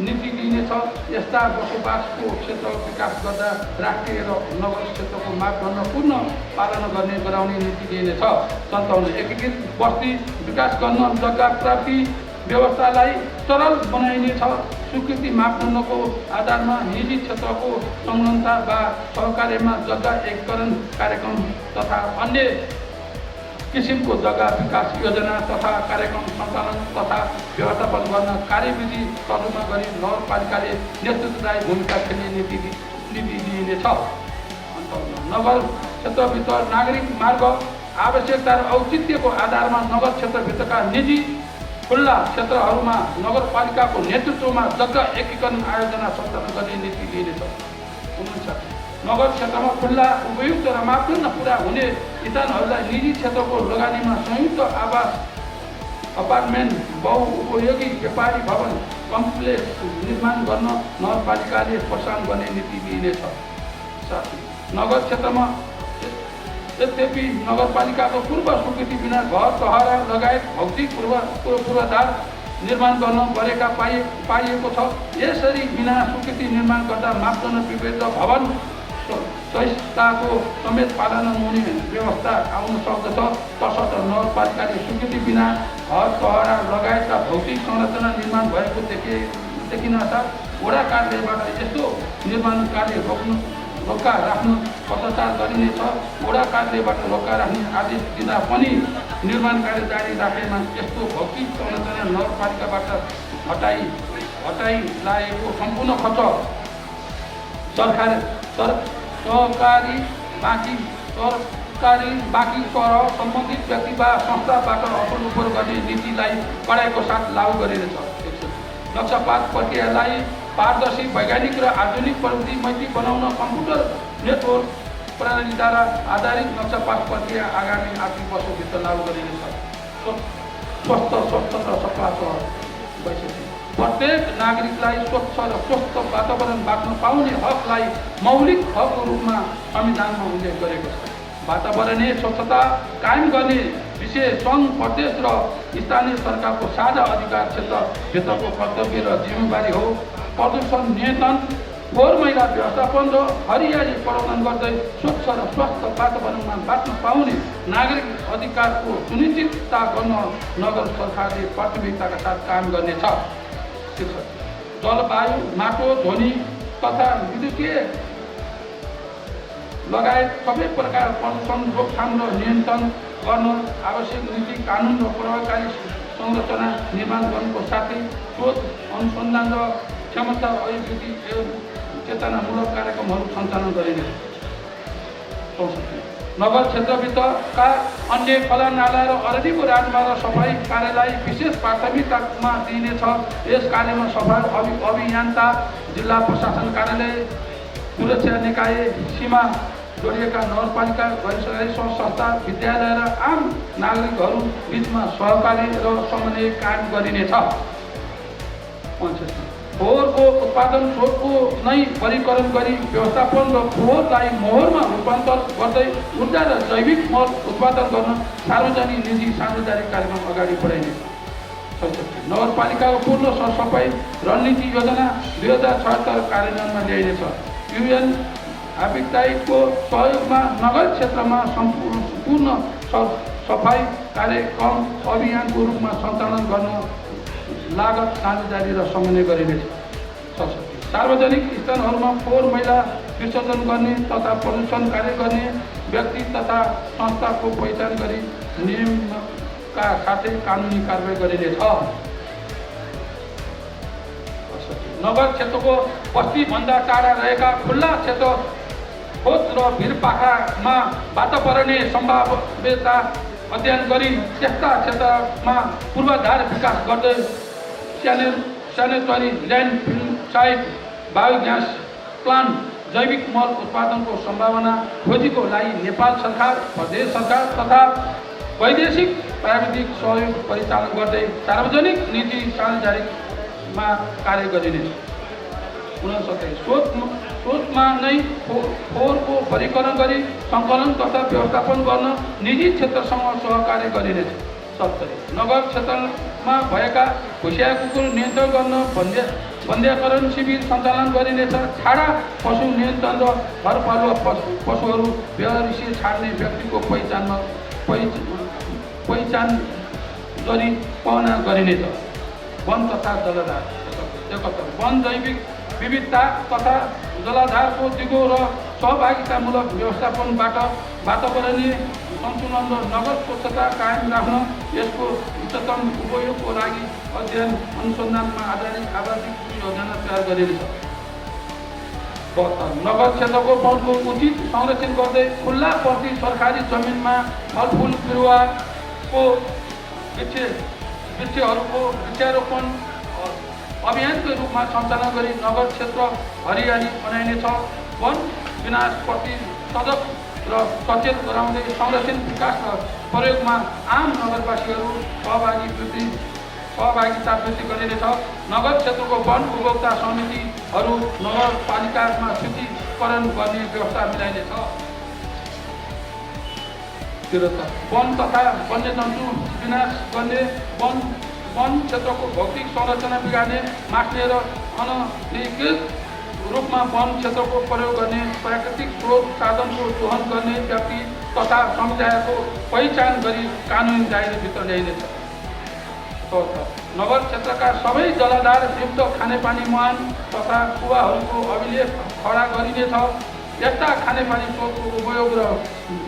नीति लिइनेछ। यस्ता बसोबासको क्षेत्र विकास गर्दा राष्ट्रिय र नगर क्षेत्रको मापदण्ड पूर्ण पालना गर्ने गराउने नीति लिइनेछ। 57 एकीकृत बस्ती विकास गर्न जग्गा प्राप्ति व्यवस्थालाई सरल बनाइनेछ। स्वीकृति मापदण्डको आधारमा निजी क्षेत्रको संलग्नता वा सहकार्यमा जग्गा एकीकरण कार्यक्रम तथा अन्य किसिमको जग्गा विकास योजना तथा कार्यक्रम सञ्चालन तथा व्यवस्थापन गर्न कार्यविधि तर्जुमा गरी नगरपालिकाले नेतृत्वदायी भूमिका खेल्ने नीति लिइनेछ। नगर क्षेत्रभित्र नागरिक मार्ग आवश्यकता र औचित्यको आधारमा नगर क्षेत्रभित्रका निजी खुल्ला क्षेत्रहरूमा नगरपालिकाको नेतृत्वमा जग्गा एकीकरण आयोजना सञ्चालन गर्ने नीति लिइनेछ। 59 नगर क्षेत्रमा खुल्ला उपयुक्त र मापदण्ड पुरा हुने स्थानहरूलाई निजी क्षेत्रको लगानीमा संयुक्त आवास अपार्टमेन्ट बहुउपयोगी व्यापारी भवन कम्प्लेक्स निर्माण गर्न नगरपालिकाले प्रोत्साहन गर्ने नीति लिइनेछ। नगर क्षेत्रमा यद्यपि नगरपालिकाको पूर्व स्वीकृति बिना घर चहरा लगायत भौतिक पूर्वाधार निर्माण गर्न गरेका पाइएको छ। यसरी बिना स्वीकृति निर्माण गर्दा मापदण्ड विपरीत भवन संस्थाको समेत पालना नहुने व्यवस्था आउन सक्दछ। तसर्थ नगरपालिकाले स्वीकृति बिना घर चहरा लगायतका भौतिक संरचना निर्माण भएको देखिनासाथ वडा कार्यालयबाट यस्तो निर्माण कार्य रोका राख्न पत्रचार गरिनेछ। वडा कार्यालयबाट रोका राख्ने आदेश दिँदा पनि निर्माण कार्य जारी राखेमा यस्तो भौतिक संरचना नगरपालिकाबाट हटाई लागेको सम्पूर्ण खर्च सरकारी बाँकी कर सम्बन्धित व्यक्ति वा संस्थाबाट असुल उपयोग गर्ने नीतिलाई कडाइको साथ लागू गरिनेछ। नक्सापात प्रक्रियालाई पारदर्शी वैज्ञानिक र आधुनिक प्रविधि मैत्री बनाउन कम्प्युटर नेटवर्क प्रणालीद्वारा आधारित नक्सापात प्रक्रिया आगामी आर्थिक वर्षभित्र लागू गरिनेछ। स्वस्थ र सफा सहर 62 प्रत्येक नागरिकलाई स्वच्छ र स्वस्थ वातावरण बाँच्न पाउने हकलाई मौलिक हकको रूपमा संविधानमा उल्लेख गरेको छ। वातावरणीय स्वच्छता कायम गर्ने विषय सङ्घ प्रदेश र स्थानीय सरकारको साझा अधिकार क्षेत्रभित्रको कर्तव्य र जिम्मेवारी हो। प्रदूषण नियन्त्रण, फोहोर मैला व्यवस्थापन र हरियाली प्रवर्धन गर्दै स्वच्छ र स्वस्थ वातावरणमा बाँच्न पाउने नागरिक अधिकारको सुनिश्चितता गर्न नगर सरकारले प्राथमिकताका साथ काम गर्नेछ। जलवायु, माटो, ध्वनि तथा विद्युतीय लगायत सबै प्रकार प्रदूषण रोकथाम र नियन्त्रण गर्न आवश्यक नीति, कानुन र प्रभावकारी संरचना निर्माण गर्नुको साथै शोध, अनुसन्धान र क्षमता अभिवृद्धि एवं चेतनामूलक कार्यक्रमहरू सञ्चालन गरिनेछ। 64 नगर क्षेत्रभित्रका अन्य खोला नाला र अरण्यको राजमार्ग सफाई कार्यलाई विशेष प्राथमिकतामा दिइनेछ। यस कार्यमा सफाई अभियन्ता, जिल्ला प्रशासन कार्यालय, सुरक्षा निकाय, सीमा जोडिएका नगरपालिका, गैर संस्था, विद्यालय र आम नागरिकहरू बिचमा सहकारी र समन्वय कायम गरिनेछ। 65 फोहोरको उत्पादन स्रोतको नै वर्गीकरण गरी व्यवस्थापन र फोहोरलाई मोहरमा रूपान्तर गर्दै ऊर्जा र जैविक मल उत्पादन गर्न सार्वजनिक निजी साझेदारी कार्यक्रम अगाडि बढाइनेछ। 66 नगरपालिकाको पूर्ण सरसफाई रणनीति योजना 2076 कार्यान्वयनमा ल्याइनेछ। UN हाबिटाइटको सहयोगमा नगर क्षेत्रमा सम्पूर्ण सफाई कार्यक्रम अभियानको रूपमा सञ्चालन गर्न लागत साझेदारी र समन्वय गरिनेछ। 67 सार्वजनिक स्थानहरूमा फोहोर मैला विसर्जन गर्ने तथा प्रदूषण कार्य गर्ने व्यक्ति तथा संस्थाको पहिचान गरी नियमका साथै कानुनी कारबाही गरिनेछ। नगर क्षेत्रको बस्तीभन्दा टाढा रहेका खुल्ला क्षेत्र खोज र भिरपाखामा वातावरणीय सम्भाव्यता अध्ययन गरी त्यस्ता क्षेत्रमा पूर्वाधार विकास गर्दै sanitary landfill site, biogas plant, जैविक मल उत्पादनको सम्भावना खोजीको लागि नेपाल सरकार, प्रदेश सरकार तथा वैदेशिक प्राविधिक सहयोग परिचालन गर्दै सार्वजनिक नीति साझेदारीमा कार्य गरिनेछ। 69 सोचमा नै फोहोरको वर्गीकरण गरी सङ्कलन तथा व्यवस्थापन गर्न निजी क्षेत्रसँग सहकार्य गरिनेछ। 70 नगर क्षेत्रमा भएका घुसिया कुकुर नियन्त्रण गर्न वन्ध्याकरण शिविर सञ्चालन गरिनेछ। छाडा पशु नियन्त्रण र घरपालुवा पशुहरू बेहोरिसी छाड्ने व्यक्तिको पहिचान गरी पाउना गरिनेछ। वन तथा जलाधार 71 वन जैविक विविधता तथा जलाधारको दिगो र सहभागितामूलक व्यवस्थापनबाट वातावरणीय सन्तुलन र नगर स्वच्छता कायम राख्न यसको उच्चतम उपयोगको लागि अध्ययन अनुसन्धानमा आधारित आवासिक योजना तयार गरिनेछ। 72 नगर क्षेत्रको वनको उचित संरक्षण गर्दै खुल्ला प्रति सरकारी जमिनमा फलफुल बिरुवाको वृक्षहरूको वृक्षारोपण अभियानको रूपमा सञ्चालन गरी नगर क्षेत्र हरियाली बनाइनेछ। वन विनाशप्रति सजग र सचेत गराउँदै संरक्षण विकास र प्रयोगमा आम नगरवासीहरू सहभागिता वृद्धि गरिनेछ। नगर क्षेत्रको वन उपभोक्ता समितिहरू नगरपालिकामा सूचीकरण गर्ने व्यवस्था मिलाइनेछ। 73 वन तथा वन्यजन्तु विनाश गर्ने वन क्षेत्रको भौतिक संरचना बिगार्ने मास्ने र अनधिकृत रूपमा वन क्षेत्रको प्रयोग गर्ने प्राकृतिक स्रोत साधनको दोहन गर्ने व्यक्ति तथा समुदायको पहिचान गरी कानुनी दायराभित्र ल्याइनेछ। नगर क्षेत्रका सबै जलाधार युक्त खानेपानी मुहान तथा कुवाहरूको अभिलेख खडा गरिनेछ। यस्ता खानेपानी स्रोतको उपयोग र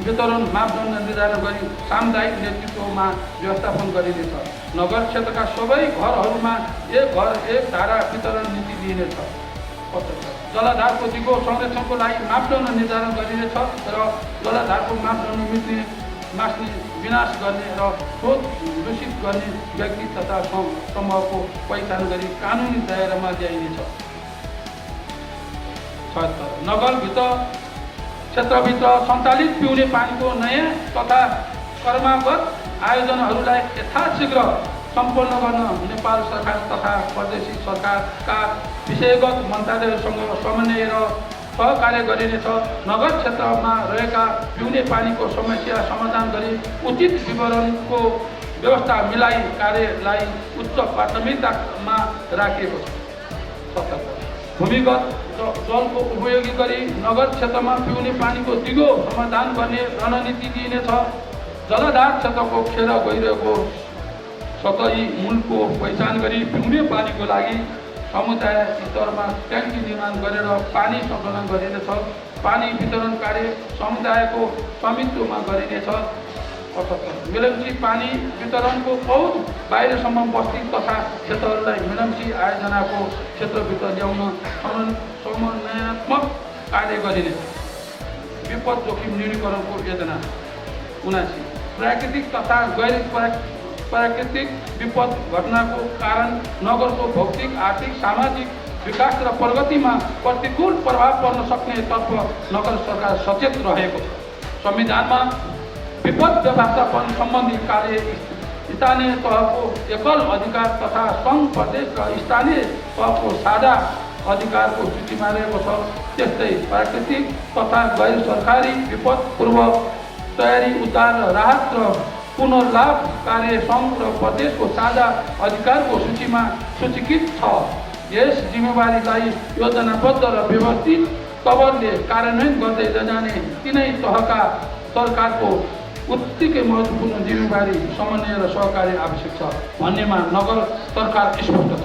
वितरण मापदण्ड निर्धारण गरी सामुदायिक नेतृत्वमा व्यवस्थापन गरिनेछ। नगर क्षेत्रका सबै घरहरूमा एक घर एक धारा वितरण नीति दिइनेछ। 75 जलाधारको दिगो संरक्षणको लागि मापदण्ड निर्धारण गरिनेछ र जलाधारको मापदण्ड मास्ने विनाश गर्ने र स्रोत दूषित गर्ने व्यक्ति तथा समूहको पहिचान गरी कानुनी दायरामा ल्याइनेछ। 76 नगरभित्र क्षेत्रभित्र सञ्चालित पिउने पानीको नयाँ तथा क्रमागत आयोजनाहरूलाई यथाशीघ्र सम्पन्न गर्न नेपाल सरकार तथा प्रदेशी सरकारका विषयगत मन्त्रालयहरूसँग समन्वय र सहकार्य गरिनेछ। नगर क्षेत्रमा रहेका पिउने पानीको समस्या समाधान गरी उचित विवरणको व्यवस्था मिलाई कार्यलाई उच्च प्राथमिकतामा राखिएको छ। 77 भूमिगत जलको उपयोगी गरी नगर क्षेत्रमा पिउने पानीको दिगो समाधान गर्ने रणनीति दिइनेछ। जलाधार क्षेत्रको खेर गइरहेको सतही मूलको पहिचान गरी पिउने पानीको लागि समुदाय स्तरमा ट्याङ्की निर्माण गरेर पानी सङ्कलन गरिनेछ। पानी वितरण कार्य समुदायको स्वामित्वमा गरिनेछ। 78 मिलम्ची पानी वितरणको पहुँच बाहिरसम्म बस्ती तथा क्षेत्रहरूलाई मिलम्ची आयोजनाको क्षेत्रभित्र ल्याउन समन्वयात्मक कार्य गरिनेछ। विपद जोखिम न्यूनीकरणको योजना 79 प्राकृतिक तथा गैर प्राकृतिक विपद घटनाको कारण नगरको भौतिक आर्थिक सामाजिक विकास र प्रगतिमा प्रतिकूल प्रभाव पर्न सक्ने तर्फ नगर सरकार सचेत रहेको छ। संविधानमा विपद व्यवस्थापन सम्बन्धी कार्य स्थानीय तहको एकल अधिकार तथा सङ्घ प्रदेश र स्थानीय तहको साझा अधिकारको सूचीमा रहेको छ। त्यस्तै प्राकृतिक तथा गैर सरकारी विपद पूर्व तयारी उद्धार राहत र पुनर्लाभ कार्य सङ्घ र प्रदेशको साझा अधिकारको सूचीमा सूचीकृत छ। यस जिम्मेवारीलाई योजनाबद्ध र व्यवस्थित तवरले कार्यान्वयन गर्दै जाने तिनै तहका सरकारको उत्तिकै महत्त्वपूर्ण जिम्मेवारी समन्वय र सहकार्य आवश्यक छ भन्नेमा नगर सरकार स्पष्ट छ।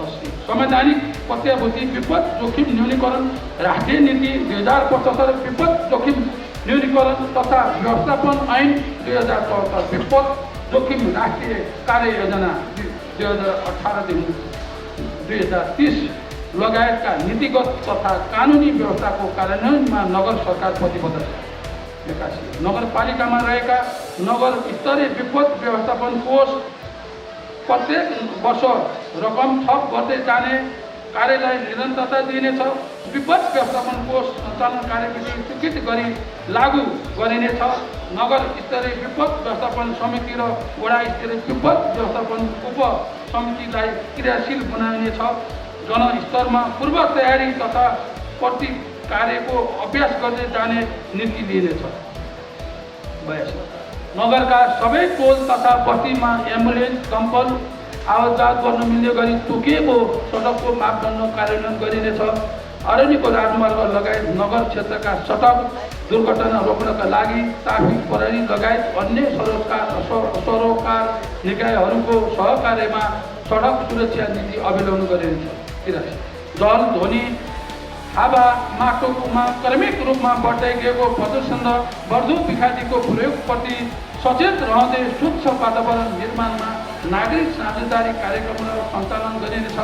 80 संवैधानिक प्रत्याभूति विपद जोखिम न्यूनीकरण राष्ट्रिय नीति 2075 विपद जोखिम न्यूनीकरण तथा व्यवस्थापन ऐन 2074 विपद जोखिम राष्ट्रिय कार्य योजना 2018 2030 लगायतका नीतिगत तथा कानुनी व्यवस्थाको कार्यान्वयनमा नगर सरकार प्रतिबद्ध छ। 81 नगरपालिकामा रहेका नगर स्तरीय विपद व्यवस्थापन कोष प्रत्येक वर्ष रकम थप गर्दै जाने कार्यलाई निरन्तरता दिइनेछ। विपद व्यवस्थापनको सञ्चालन कार्यविधि स्वीकृत गरी लागू गरिनेछ। नगर स्तरीय विपद व्यवस्थापन समिति र वडा स्तरीय विपद व्यवस्थापन उप समितिलाई क्रियाशील बनाइनेछ। जनस्तरमा पूर्व तयारी तथा प्रति कार्यको अभ्यास गर्दै जाने नीति लिइनेछ। 82 नगरका सबै टोल तथा बस्तीमा एम्बुलेन्स दमकल आवाजात गर्न मिल्ने गरी तोकिएको सडकको मापदण्ड कार्यान्वयन गरिनेछ। अरण्यको राजमार्ग लगायत नगर क्षेत्रका सडक दुर्घटना रोक्नका लागि ट्राफिक प्रहरी लगायत अन्य सरोकार निकायहरूको सहकार्यमा सडक सुरक्षा नीति अवलम्बन गरिनेछ। जल ध्वनि हावा माटोमा क्रमिक रूपमा बढ्दै गएको प्रदूषण र बढ्दो विखादीको प्रयोगप्रति सचेत रहँदै स्वच्छ वातावरण निर्माणमा नागरिक साझेदारी कार्यक्रमहरू सञ्चालन गरिनेछ।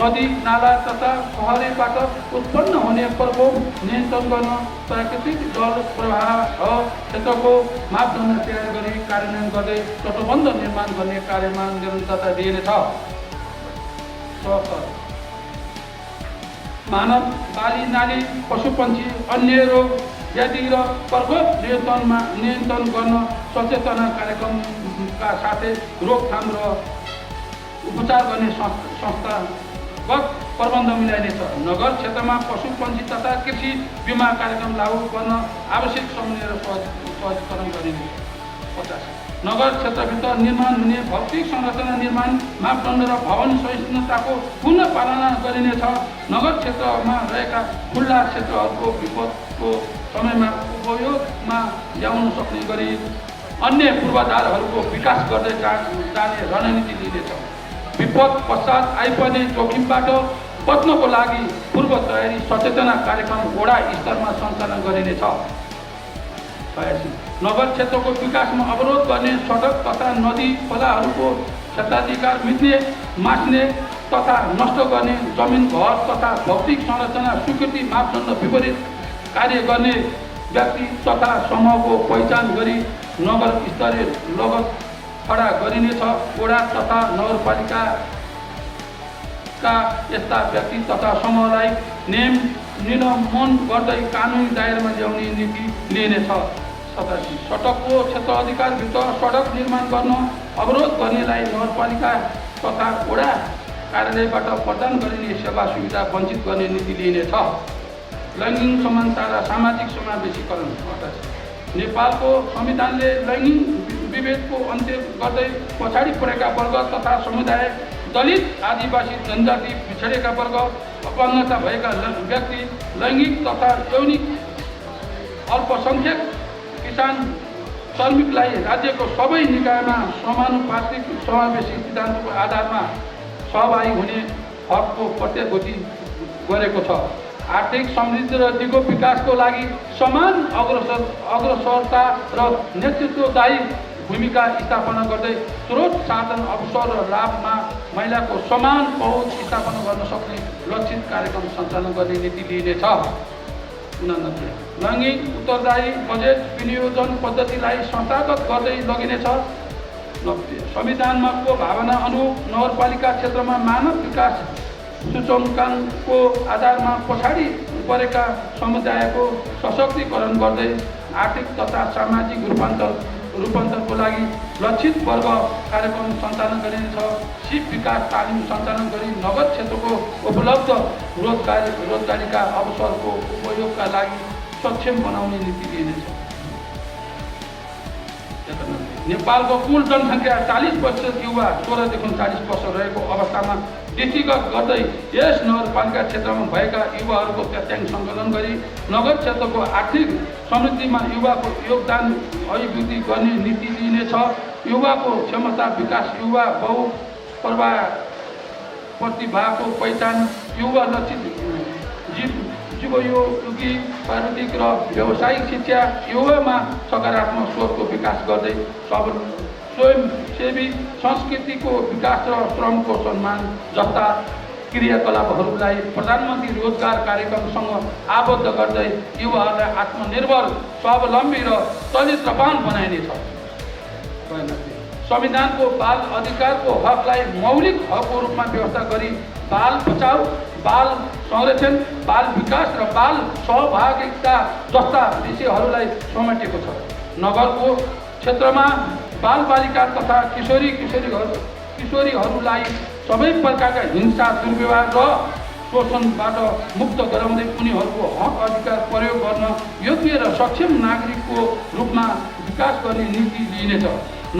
नदी नाला तथा सहरबाट उत्पन्न हुने प्रकोप नियन्त्रण गर्न प्राकृतिक जल प्रवाह क्षेत्रको मापदण्ड तयार गरी कार्यान्वयन गर्दै तटबन्ध निर्माण गर्ने कार्यमा निरन्तरता दिइनेछ। मानव बाली नाली पशुपन्छी अन्य रोग व्याधि र प्रकोप नियन्त्रण गर्न सचेतना कार्यक्रमका साथै रोकथाम र उपचार गर्ने संस्थागत प्रबन्ध मिलाइनेछ। नगर क्षेत्रमा पशुपन्छी तथा कृषि बिमा कार्यक्रम लागू गर्न आवश्यक समन्वय र सहजीकरण गरिनेछ। 50 नगर क्षेत्रभित्र निर्माण हुने भौतिक संरचना निर्माण मापदण्ड र भवन सहिष्णुताको पूर्ण पालना गरिनेछ। नगर क्षेत्रमा रहेका खुल्ला क्षेत्रहरूको विपदको समयमा उपयोगमा ल्याउन सक्ने गरी अन्य पूर्वाधारहरूको विकास गर्दै जाने रणनीति लिइनेछ। विपद पश्चात आइपर्ने जोखिमबाट बच्नको लागि पूर्व तयारी सचेतना कार्यक्रम वडा स्तरमा सञ्चालन गरिनेछ। 82 नगर क्षेत्रको विकासमा अवरोध गर्ने सडक तथा नदी खोलाहरूको क्षेत्राधिकार मिच्ने मास्ने तथा नष्ट गर्ने जमिन घर तथा भौतिक संरचना स्वीकृति मापदण्ड विपरीत कार्य गर्ने व्यक्ति तथा समूहको पहिचान गरी नगर स्तरीय लगत खडा गरिनेछ। वडा तथा नगरपालिकाका यस्ता व्यक्ति तथा समूहलाई नियमन गर्दै कानुनी दायरामा ल्याउने नीति लिइनेछ। 87 सडकको क्षेत्र अधिकारभित्र सडक निर्माण गर्न अवरोध गर्नेलाई नगरपालिका तथा वडा कार्यालयबाट प्रदान गरिने सेवा सुविधा वञ्चित गर्ने नीति लिइनेछ। लैङ्गिक समानता र सामाजिक समावेशीकरण। 88 नेपालको संविधानले लैङ्गिक विभेदको अन्त्य गर्दै पछाडि परेका वर्ग तथा समुदाय, दलित, आदिवासी, जनजाति, पिछडेका वर्ग, अपङ्गता भएका व्यक्ति, लैङ्गिक तथा यौनिक अल्पसङ्ख्यक, किसान, श्रमिकलाई राज्यको सबै निकायमा समानुपातिक समावेशी सिद्धान्तको आधारमा सहभागी हुने हकको प्रत्याभूति गरेको छ। आर्थिक समृद्धि र दिगो विकासको लागि समान अग्रसरता र नेतृत्वदायी भूमिका स्थापना गर्दै स्रोत साधन अवसर र लाभमा महिलाको समान पहुँच स्थापना गर्न सक्ने लक्षित कार्यक्रम सञ्चालन गर्ने नीति लिइनेछ। 89 लैङ्गिक उत्तरदायी बजेट विनियोजन पद्धतिलाई संस्थागत गर्दै लगिनेछ। 90 संविधानमा को भावना अनुरूप नगरपालिका क्षेत्रमा मानव विकास सूचकाङ्कको आधारमा पछाडि परेका समुदायको सशक्तिकरण गर्दै आर्थिक तथा सामाजिक रूपान्तरको लागि लक्षित वर्ग कार्यक्रम सञ्चालन गरिनेछ। सिप विकास तालिम सञ्चालन गरी नगर क्षेत्रको उपलब्ध रोजगारीका अवसरको उपयोगका लागि सक्षम बनाउने नीति लिइनेछ। नेपालको कुल जनसङ्ख्या 40% युवा 16 देखि 40 वर्ष रहेको अवस्थामा दृष्टिगत गर्दै यस नगरपालिका क्षेत्रमा भएका युवाहरूको तथ्याङ्क सङ्कलन गरी नगर क्षेत्रको आर्थिक समृद्धिमा युवाको योगदान अभिवृद्धि गर्ने नीति लिइनेछ। युवाको क्षमता विकास, युवा प्रतिभाको पहिचान, युवा लक्षित जीवयोगी प्राविधिक र व्यावसायिक शिक्षा, युवामा सकारात्मक सोचको विकास गर्दै स्वयंसेवी संस्कृतिको विकास र श्रमको सम्मान जस्ता क्रियाकलापहरूलाई प्रधानमन्त्री रोजगार कार्यक्रमसँग आबद्ध गर्दै युवाहरूलाई आत्मनिर्भर, स्वावलम्बी र चरित्रवान बनाइनेछ। संविधानको बाल अधिकारको हकलाई मौलिक हकको रूपमा व्यवस्था गरी बाल बचाऊ बाल संरक्षण, बाल विकास र बाल सहभागिता जस्ता विषयहरूलाई समेटेको छ। नगरको क्षेत्रमा बालबालिका तथा किशोरीहरूलाई सबै प्रकारका हिंसा, दुर्व्यवहार र शोषणबाट मुक्त गराउँदै उनीहरूको हक अधिकार प्रयोग गर्न योग्य र सक्षम नागरिकको रूपमा विकास गर्ने नीति लिइनेछ।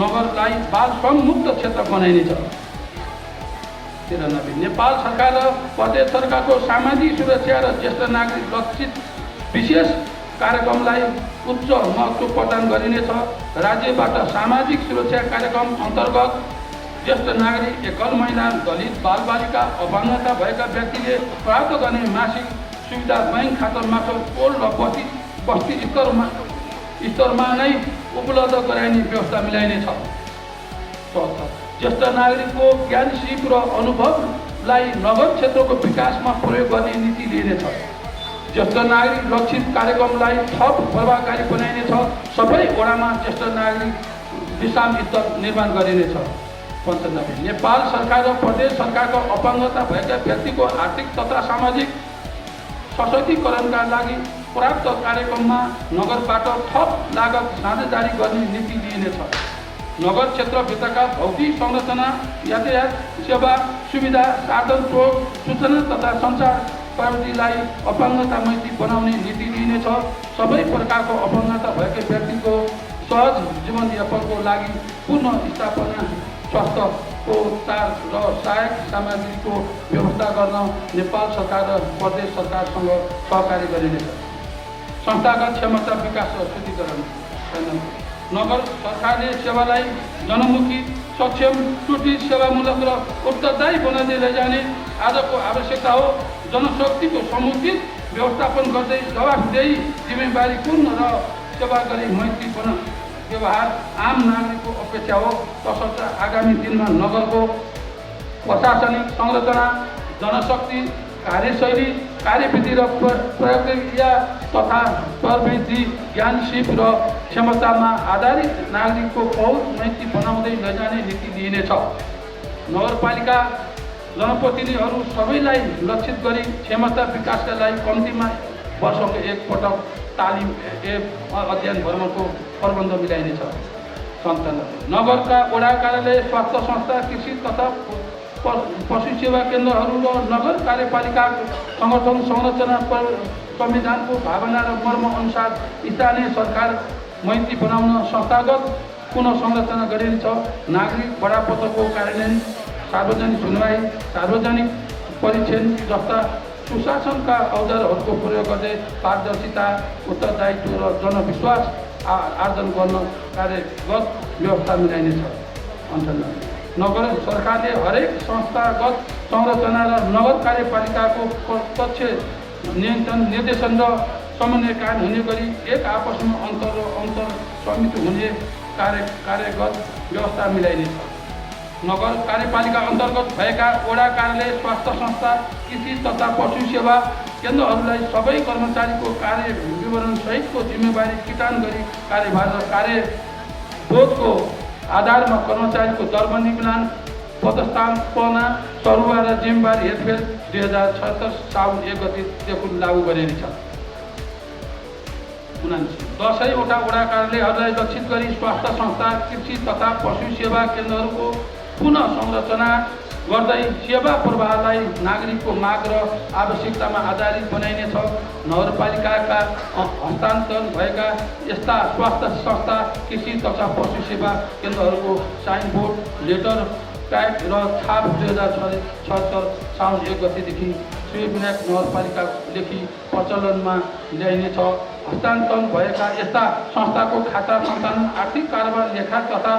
नगरलाई बाल श्रम मुक्त क्षेत्र बनाइनेछ। 93 नेपाल सरकार र प्रदेश सरकारको सामाजिक सुरक्षा र ज्येष्ठ नागरिक लक्षित विशेष कार्यक्रमलाई उच्च महत्त्व प्रदान गरिनेछ। राज्यबाट सामाजिक सुरक्षा कार्यक्रम अन्तर्गत ज्येष्ठ नागरिक, एकल महिला, दलित, बालबालिका, अपाङ्गता भएका व्यक्तिले प्राप्त गर्ने मासिक सुविधा बैंक खाता मार्फत टोल र बस्ती स्तरमा नै उपलब्ध गराइने व्यवस्था मिलाइनेछ। ज्येष्ठ नागरिकको ज्ञान सिप र अनुभवलाई नगर क्षेत्रको विकासमा प्रयोग गर्ने नीति लिइनेछ। ज्येष्ठ नागरिक लक्षित कार्यक्रमलाई थप प्रभावकारी बनाइनेछ। सबै वडामा ज्येष्ठ नागरिक विश्राम स्थल निर्माण गरिनेछ। 95 नेपाल सरकार र प्रदेश सरकारको अपाङ्गता भएका व्यक्तिको आर्थिक तथा सामाजिक सशक्तिकरणका लागि प्राप्त कार्यक्रममा नगरबाट थप लागत साझेदारी गर्ने नीति लिइनेछ। नगर क्षेत्रभित्रका भौतिक संरचना, यातायात सेवा सुविधा, साधन स्रोत, सूचना तथा सञ्चार प्रविधिलाई अपाङ्गता मैत्री बनाउने नीति लिइनेछ। सबै प्रकारको अपाङ्गता भएका व्यक्तिको सहज जीवनयापनको लागि पुनर्स्थापना, स्वास्थ्यको उपचार र सहायक सामग्रीको व्यवस्था गर्न नेपाल सरकार र प्रदेश सरकारसँग सहकारी गरिनेछ। संस्थागत क्षमता विकास र शुद्धिकरण। नगर सरकारले सेवालाई जनमुखी, सक्षम, त्रुटि, सेवामूलक र उत्तरदायी बनाउँदै लैजाने आजको आवश्यकता हो। जनशक्तिको समुचित व्यवस्थापन गर्दै जवाफदेही, जिम्मेवारीपूर्ण र सेवा गरी मैत्रीपूर्ण व्यवहार आम नागरिकको अपेक्षा हो। तसर्थ आगामी दिनमा नगरको प्रशासनिक संरचना, जनशक्ति, कार्यशैली, कार्यविधि र प्रक्रिया तथा प्रविधि, ज्ञान सिप र क्षमतामा आधारित नागरिकको पहुँच मैत्री बनाउँदै लैजाने नीति लिइनेछ। नगरपालिका जनप्रतिनिधिहरू सबैलाई लक्षित गरी क्षमता विकासका लागि कम्तीमा वर्षको एक पटक तालिम अध्ययन भ्रमणको प्रबन्ध मिलाइनेछ। 97 नगरका वडा कार्यालय, स्वास्थ्य संस्था, कृषि तथा पशु सेवा केन्द्रहरू र नगर कार्यपालिका संगठन संरचना संविधानको भावना र मर्म अनुसार स्थानीय सरकार मैत्री बनाउन संस्थागत पुनः संरचना गरिनेछ। नागरिक बडापत्रको कार्यान्वयन, सार्वजनिक सुनवाई, सार्वजनिक परीक्षण जस्ता सुशासनका औजारहरूको प्रयोग गर्दै पारदर्शिता, उत्तरदायित्व र जनविश्वास आर्जन गर्न कार्यगत व्यवस्था मिलाइनेछ। 98 नगर सरकारले हरेक संस्थागत संरचना र नगर कार्यपालिकाको प्रत्यक्ष नियन्त्रण, निर्देशन र समन्वय कायम हुने गरी एक आपसमा अन्तर समित हुने कार्यगत व्यवस्था मिलाइनेछ। नगर कार्यपालिका अन्तर्गत भएका वडा कार्यालय, स्वास्थ्य संस्था, कृषि तथा पशु सेवा केन्द्रहरूलाई सबै कर्मचारीको कार्य विवरण सहितको जिम्मेवारी किटान गरी कार्यभार र कार्यबोधको आधारमा कर्मचारीको दरबन्दी मिलान, पदस्थापना, सरुवा र जिम्मेवारी हेरफेर 2076 साउन 1 गतेदेखि लागू गरिनेछ। 79 वटा वडा कार्यालयहरूलाई लक्षित गरी स्वास्थ्य संस्था, कृषि तथा पशु सेवा केन्द्रहरूको पुनः संरचना गर्दै सेवा प्रवाहलाई नागरिकको माग र आवश्यकतामा आधारित बनाइनेछ। नगरपालिकाका हस्तान्तरण भएका यस्ता स्वास्थ्य संस्था, कृषि तथा पशु सेवा केन्द्रहरूको साइनबोर्ड, लेटर प्याड र छाप 2076 साउन 1 गतेदेखि श्रीविनायक नगरपालिकादेखि प्रचलनमा ल्याइनेछ। हस्तान्तरण भएका यस्ता संस्थाको खाता सञ्चालन, आर्थिक कारोबार, लेखा तथा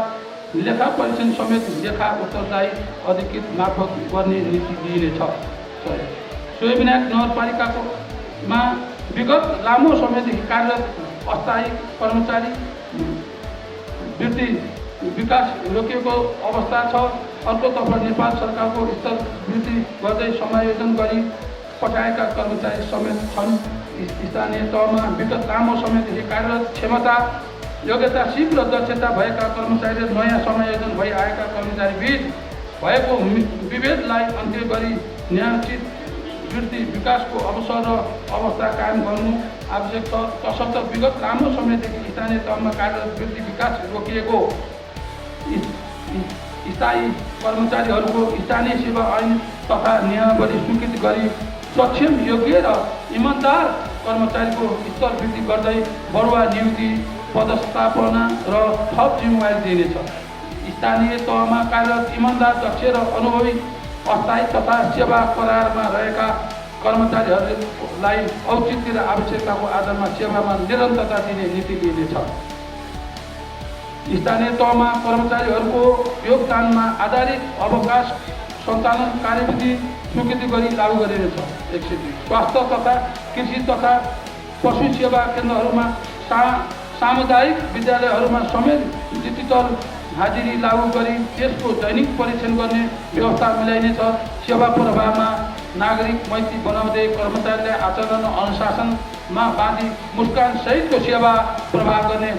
लेखा परीक्षण समेत लेखा उत्तरदायी अधिकृत मार्फत गर्ने नीति लिइनेछ। श्रीविनायक नगरपालिकामा विगत लामो समयदेखि कार्यरत अस्थायी कर्मचारी वृद्धि विकास रोकिएको अवस्था छ। अर्कोतर्फ नेपाल सरकारको स्तर वृद्धि गर्दै समायोजन गरी पठाएका कर्मचारी समेत छन्। स्थानीय तहमा विगत लामो समयदेखि कार्यरत, क्षमता, योग्यता, सिप र दक्षता भएका कर्मचारी र नयाँ समायोजन भई आएका कर्मचारी बीच भएको विभेदलाई अन्त्य गरी न्यायोचित वृद्धि विकासको अवसर र अवस्था कायम गर्नु आवश्यक छ। तसर्थ विगत लामो समयदेखि स्थानीय तहमा कार्यरत वृद्धि विकास रोकिएको स्थायी कर्मचारीहरूको स्थानीय सेवा ऐन तथा नियमावली स्वीकृत गरी सक्षम, योग्य र इमान्दार कर्मचारीको स्तर वृद्धि गर्दै बढुवा नियुक्ति, पदस्थापना र थप जिम्मेवारी दिनेछ। स्थानीय तहमा कार्यरत इमान्दार, दक्ष र अनुभवी अस्थायी तथा सेवा करारमा रहेका कर्मचारीहरूलाई औचित्य र आवश्यकताको आधारमा सेवामा निरन्तरता दिने नीति लिइनेछ। स्थानीय तहमा कर्मचारीहरूको योगदानमा आधारित अवकाश सञ्चालन कार्यविधि स्वीकृति गरी लागू गरिनेछ। 102 स्वास्थ्य तथा कृषि तथा पशु सेवा केन्द्रहरूमा सामुदायिक विद्यालयहरूमा समेत डिजिटल हाजिरी लागू गरी त्यसको दैनिक परीक्षण गर्ने व्यवस्था मिलाइनेछ। सेवा प्रवाहमा नागरिक मैत्री बनाउँदै कर्मचारीलाई आचरण अनुशासनमा बाँधी मुस्कान सहितको सेवा प्रवाह गर्ने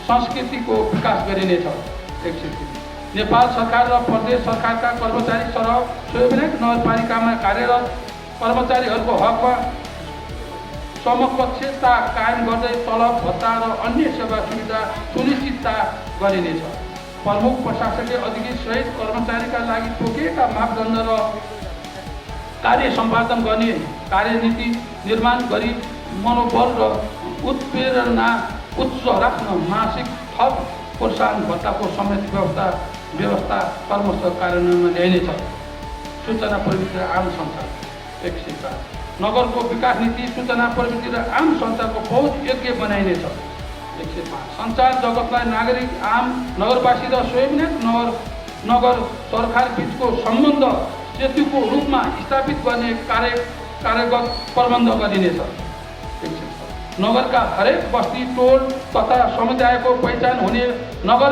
संस्कृतिको विकास गरिनेछ। 103 नेपाल सरकार र प्रदेश सरकारका कर्मचारी सरह स्वयं नगरपालिकामा कार्यरत कर्मचारीहरूको हकमा समकक्षता कायम गर्दै तलब, भत्ता र अन्य सेवा सुविधा सुनिश्चितता गरिनेछ। प्रमुख प्रशासकीय अधिकृत सहित कर्मचारीका लागि तोकिएका मापदण्ड र कार्य सम्पादन गर्ने कार्यनीति निर्माण गरी मनोबल र उत्प्रेरणा उच्च राख्न मासिक थप प्रोत्साहन भत्ताको समेत व्यवस्था क्रमशः कार्यान्वयनमा ल्याइनेछ। सूचना प्रविधि र आम सञ्चार 104 नगरको विकास नीति सूचना प्रविधि र आम सञ्चारको पहुँच योग्य बनाइनेछ। 105 सञ्चार जगतलाई नागरिक, आम नगरवासी र स्वयं नगर सरकार बीचको सम्बन्ध सेतुको रूपमा स्थापित गर्ने कार्यगत प्रबन्ध गरिनेछ। 106 नगरका हरेक बस्ती, टोल तथा समुदायको पहिचान हुने नगर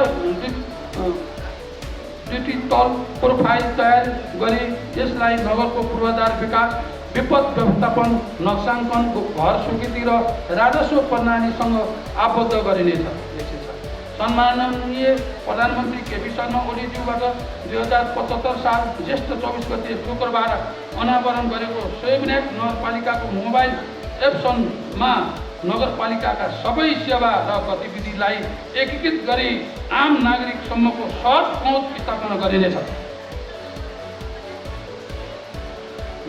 डिजिटल प्रोफाइल तयार गरी यसलाई नगरको पूर्वाधार विकास, विपद व्यवस्थापन, नक्साङ्कन, घर स्वीकृति र राजस्व प्रणालीसँग आबद्ध गरिनेछ। 107 सम्माननीय प्रधानमन्त्री केपी शर्मा ओलीज्यूबाट 2075 साल ज्येष्ठ 24 गते शुक्रबार अनावरण गरेको स्वयं नगरपालिकाको मोबाइल एप्समा नगरपालिकाका सबै सेवा र गतिविधिलाई एकीकृत गरी आम नागरिकसम्मको सहज पहुँच स्थापना गरिनेछ।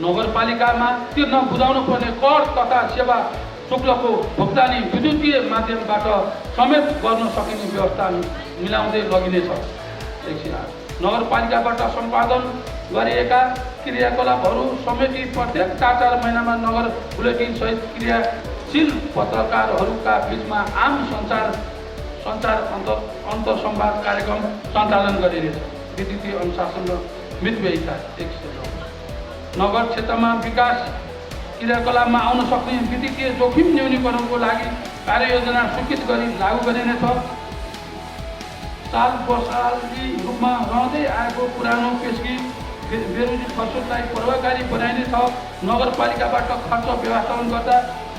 नगरपालिकामा तिर्न बुझाउनु पर्ने कर तथा सेवा शुल्कको भुक्तानी विद्युतीय माध्यमबाट समेत गर्न सकिने व्यवस्था मिलाउँदै लगिनेछ। 108 नगरपालिकाबाट सम्पादन गरिएका क्रियाकलापहरू समेटी प्रत्येक 4 महिनामा नगर बुलेटिन सहित क्रियाशील पत्रकारहरूका बीचमा आम सञ्चार अन्तर्संवाद कार्यक्रम सञ्चालन गरिनेछ। विद्युतीय अनुशासन र मितव्ययिता 109 नगर क्षेत्रमा विकास क्रियाकलापमा आउन सक्ने वित्तीय जोखिम न्यूनीकरणको लागि कार्ययोजना स्वीकृत गरी लागू गरिनेछ। साल वर्षाली रूपमा रहँदै आएको पुरानो पेशगी बेरोजी खर्चलाई प्रभावकारी बनाइनेछ। नगरपालिकाबाट खर्च व्यवस्थापन गर्दा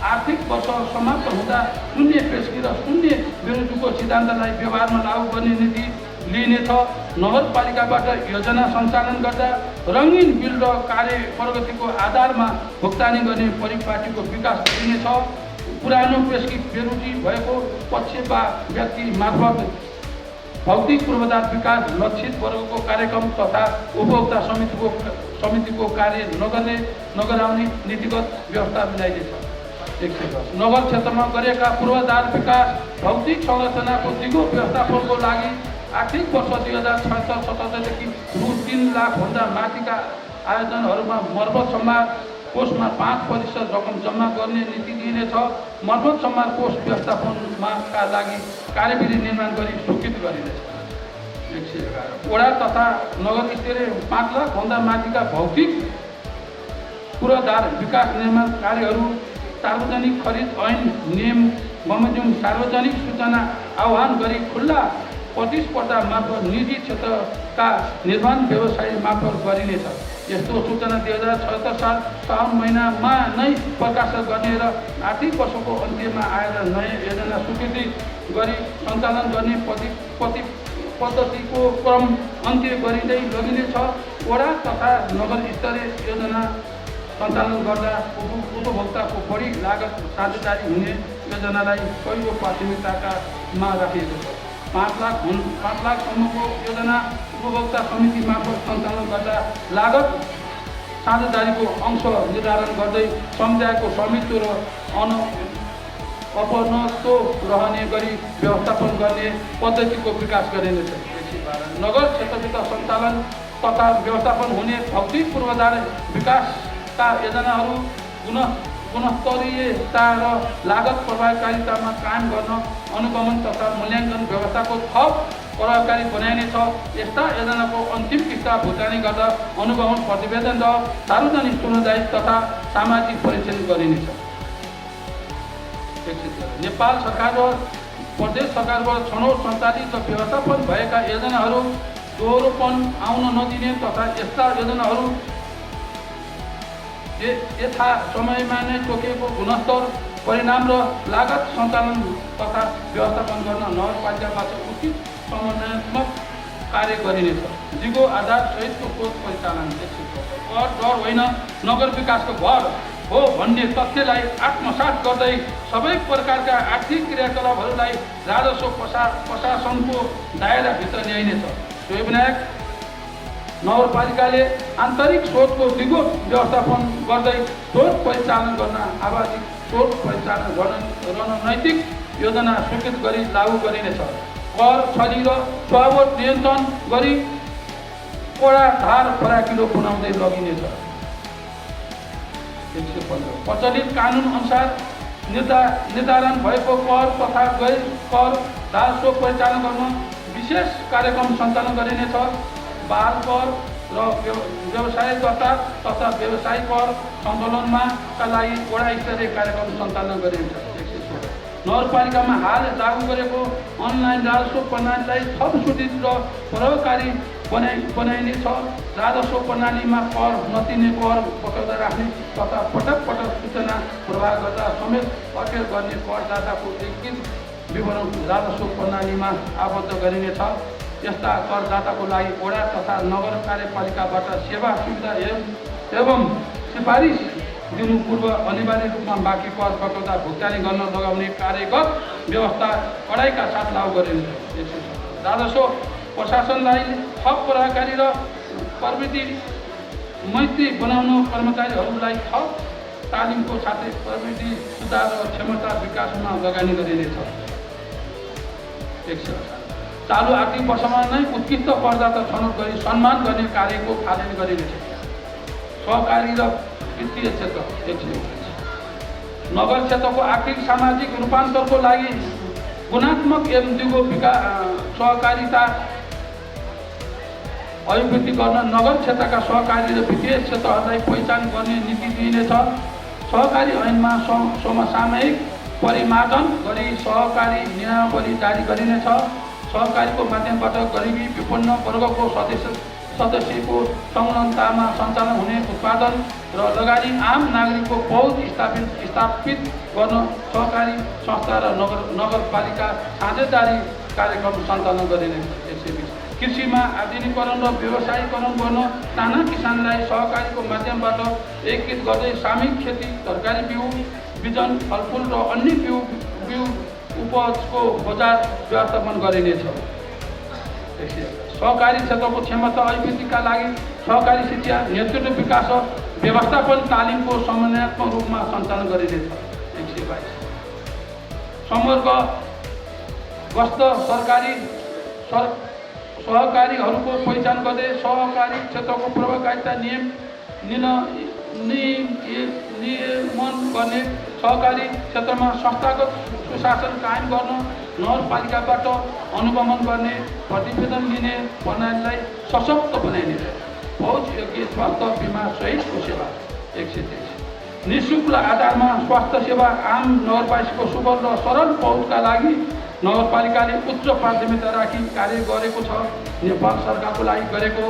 आर्थिक वर्ष समाप्त हुँदा शून्य पेशगी र शून्य बेरोजीको सिद्धान्तलाई व्यवहारमा लागू गर्ने नीति लिइनेछ। नगरपालिकाबाट योजना सञ्चालन गर्दा रङ्गीन बिल र कार्य प्रगतिको आधारमा भुक्तानी गर्ने परिपाटीको विकास गरिनेछ। पुरानो पेशगी बेरोजी भएको पक्ष वा व्यक्ति मार्फत भौतिक पूर्वाधार विकास लक्षित वर्गको कार्यक्रम तथा उपभोक्ता समितिको कार्य नगराउने नीतिगत व्यवस्था मिलाइनेछ। 110 नगर क्षेत्रमा गरेका पूर्वाधार विकास भौतिक संरचनाको दिगो व्यवस्थापनको लागि आर्थिक वर्ष 2076-77 देखि रु 3 लाखभन्दा माथिका आयोजनहरूमा मर्मत सम्मार कोषमा 5% रकम जम्मा गर्ने नीति दिइनेछ। मर्मत सम्मार कोष व्यवस्थापनका लागि कार्यविधि निर्माण गरी स्वीकृत गरिनेछ। 111 वडा तथा नगर स्तरीय 5 लाखभन्दा माथिका भौतिक पूर्वाधार विकास निर्माण कार्यहरू सार्वजनिक खरिद ऐन नियम बमोजिम सार्वजनिक सूचना आह्वान गरी खुल्ला प्रतिस्पर्धा मार्फत निजी क्षेत्रका निर्माण व्यवसाय मार्फत गरिनेछ। यस्तो सूचना 2076 साल साउन महिनामा नै प्रकाशन गर्ने र आर्थिक वर्षको अन्त्यमा आएर नयाँ योजना स्वीकृति गरी सञ्चालन गर्ने पद्धतिको क्रम अन्त्य गरिँदै लगिनेछ। वडा तथा नगर स्तरीय योजना सञ्चालन गर्दा उपभोक्ताको बढी लागत साझेदारी हुने योजनालाई पहिलो प्राथमिकतामा राखिएको छ। 5 लाखसम्मको योजना उपभोक्ता समिति मार्फत सञ्चालन गर्दा लागत साझेदारीको अंश निर्धारण गर्दै समुदायको स्वामित्व र अपनत्व रहने गरी व्यवस्थापन गर्ने पद्धतिको विकास गरिनेछ। नगर क्षेत्रभित्र सञ्चालन तथा व्यवस्थापन हुने भौतिक पूर्वाधार विकासका योजनाहरू गुणस्तरीयता र लागत प्रभावकारितामा कायम गर्न अनुगमन तथा मूल्याङ्कन व्यवस्थाको थप प्रभावकारी बनाइनेछ। यस्ता योजनाको अन्तिम किस्ता भुक्तानी गर्दा अनुगमन प्रतिवेदन र सार्वजनिक उत्तरदायित्व तथा सामाजिक परीक्षण गरिनेछ। नेपाल सरकार र प्रदेश सरकारबाट छनौट सञ्चालित र व्यवस्थापन भएका योजनाहरू दोहोरोपन आउन नदिने तथा यस्ता योजनाहरू यथा समयमा नै तोकिएको गुणस्तर परिणाम र लागत सञ्चालन तथा व्यवस्थापन गर्न नगरपालिकाबाट उचित समन्वयात्मक कार्य गरिनेछ। दिगो आधार सहितको कोष परिचालन कर डर होइन नगर विकासको भर हो भन्ने तथ्यलाई आत्मसात गर्दै सबै प्रकारका आर्थिक क्रियाकलापहरूलाई राजस्व प्रशासनको दायराभित्र ल्याइनेछ। यो विनायक नगरपालिकाले आन्तरिक स्रोतको दिगो व्यवस्थापन गर्दै स्रोत परिचालन गर्न आवधिक स्रोत परिचालन रणनैतिक योजना स्वीकृत गरी लागू गरिनेछ। कर छली र स्वावट नियन्त्रण गरी कडा धार फराकिलो बनाउँदै लगिनेछ। प्रचलित कानुन अनुसार निर्धारण भएको कर तथा गैर कर राजस्व परिचालन गर्न विशेष कार्यक्रम सञ्चालन गरिनेछ। बाल कर र व्यवसाय तथा व्यवसायिक कर सञ्चालनमा का लागि वडा स्तरीय कार्यक्रम सञ्चालन गरिनेछ। नगरपालिकामा हाल लागू गरेको अनलाइन राजस्व प्रणालीलाई थप सुदृढ र प्रभावकारी बनाइनेछ। राजस्व प्रणालीमा कर नतिर्ने कर पक्राउदा राख्ने तथा पटक सूचना प्रवाह गर्दा समेत अटेर गर्ने करदाताको एकीकृत विवरण राजस्व प्रणालीमा आबद्ध गरिनेछ। यस्ता करदाताको लागि वडा तथा नगर कार्यपालिकाबाट सेवा सुविधा एवं सिफारिस दिनु पूर्व अनिवार्य रूपमा बाँकी कर पक्राउदा भुक्तानी गर्न लगाउने कार्यगत व्यवस्था कडाइका साथ लागू गरिनेछ। राजस्व प्रशासनलाई थप प्रभावकारी र प्रवृत्ति मैत्री बनाउन कर्मचारीहरूलाई थप तालिमको साथै प्रवृत्ति सुधार र क्षमता विकासमा लगानी गरिनेछ। चालु आर्थिक वर्षमा नै उत्कृष्ट करदाता छनौट गरी सम्मान गर्ने कार्यको थालनी गरिनेछ। सहकारी र वित्तीय क्षेत्र नगर क्षेत्रको आर्थिक सामाजिक रूपान्तरको लागि गुणात्मक एवं दिगो सहकारिता अभिवृद्धि गर्न नगर क्षेत्रका सहकारी र वित्तीय क्षेत्रहरूलाई पहिचान गर्ने नीति दिइनेछ। सहकारी ऐनमा समसामयिक परिमार्जन गरी सहकारी नियमावली जारी गरिनेछ। सहकारीको माध्यमबाट गरिबी विपन्न वर्गको सदस्यको संलग्नतामा सञ्चालन हुने उत्पादन र लगानी आम नागरिकको पहुँच स्थापित गर्न सहकारी संस्था र नगरपालिका साझेदारी कार्यक्रम सञ्चालन गरिनेछ। कृषिमा आधुनिकीकरण र व्यवसायीकरण गर्न साना किसानलाई सहकारीको माध्यमबाट एकीकृत गर्दै सामूहिक खेती, तरकारी बिउ, बिजन, फलफुल र अन्य बिउ उपजको बजार व्यवस्थापन गरिनेछ। सहकारी क्षेत्रको क्षमता अभिवृद्धिका लागि सहकारी शिक्षा, नेतृत्व विकास र व्यवस्थापन तालिमको समन्वयात्मक रूपमा सञ्चालन गरिनेछ। 122 समग्र गस्त सहकारीहरूको पहिचान गर्दै सहकारी क्षेत्रको प्रभावकारिता नियमन गर्ने, सहकारी क्षेत्रमा संस्थागत सुशासन कायम गर्न, नगरपालिकाबाट अनुगमन गर्ने, प्रतिवेदन लिने प्रणालीलाई सशक्त बनाइने, पहुँच योग्य स्वास्थ्य बिमा सहितको सेवा 123 निःशुल्क आधारमा स्वास्थ्य सेवा आम नगरवासीको सुगम र सरल पहुँचका लागि नगरपालिकाले उच्च प्राथमिकता राखी कार्य गरेको छ। नेपाल सरकारको लागि गरेको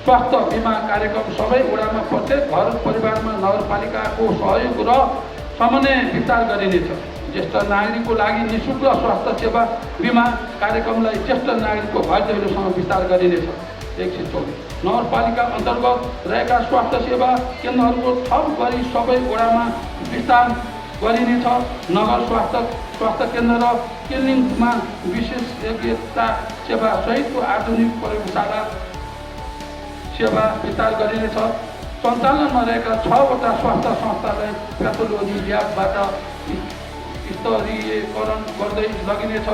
स्वास्थ्य बिमा कार्यक्रम सबै वडामा प्रत्येक घर परिवारमा नगरपालिकाको सहयोग र समन्वय विस्तार गरिनेछ। ज्येष्ठ नागरिकको लागि निःशुल्क स्वास्थ्य सेवा बिमा कार्यक्रमलाई ज्येष्ठ नागरिकको घर दैलोसँग विस्तार गरिनेछ। 124 नगरपालिका अन्तर्गत रहेका स्वास्थ्य सेवा केन्द्रहरूको थप गरी सबै वडामा विस्तार गरिनेछ। नगर स्वास्थ्य केन्द्र र क्लिनिकमा विशेषज्ञता सेवा सहितको आधुनिक प्रयोगशाला सेवा विस्तार गरिनेछ। सञ्चालनमा रहेका 6वटा स्वास्थ्य संस्थालाई प्याथोलोजी ल्याबबाट स्तरीयकरण गर्दै लगिनेछ।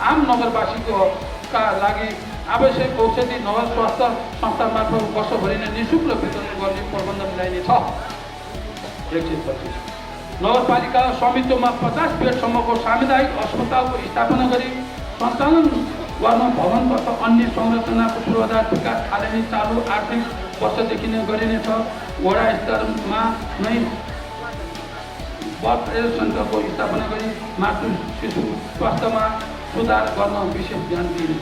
आम नगरवासीका लागि आवश्यक औषधि नगर स्वास्थ्य संस्था मार्फत वर्षभरि नै निःशुल्क वितरण गर्ने प्रबन्ध मिलाइनेछ। 125 नगरपालिका स्वामित्वमा 50 बेडसम्मको सामुदायिक अस्पतालको स्थापना गरी सञ्चालन गर्न भवन तथा अन्य संरचनाको पूर्वाधार विकास थालनी चालु आर्थिक वर्षदेखि नै गरिनेछ। वडा स्तरमा नै बर्थ केयर सेन्टरको स्थापना गरी मातृ शिशु स्वास्थ्यमा सुधार गर्न विशेष ध्यान दिइने।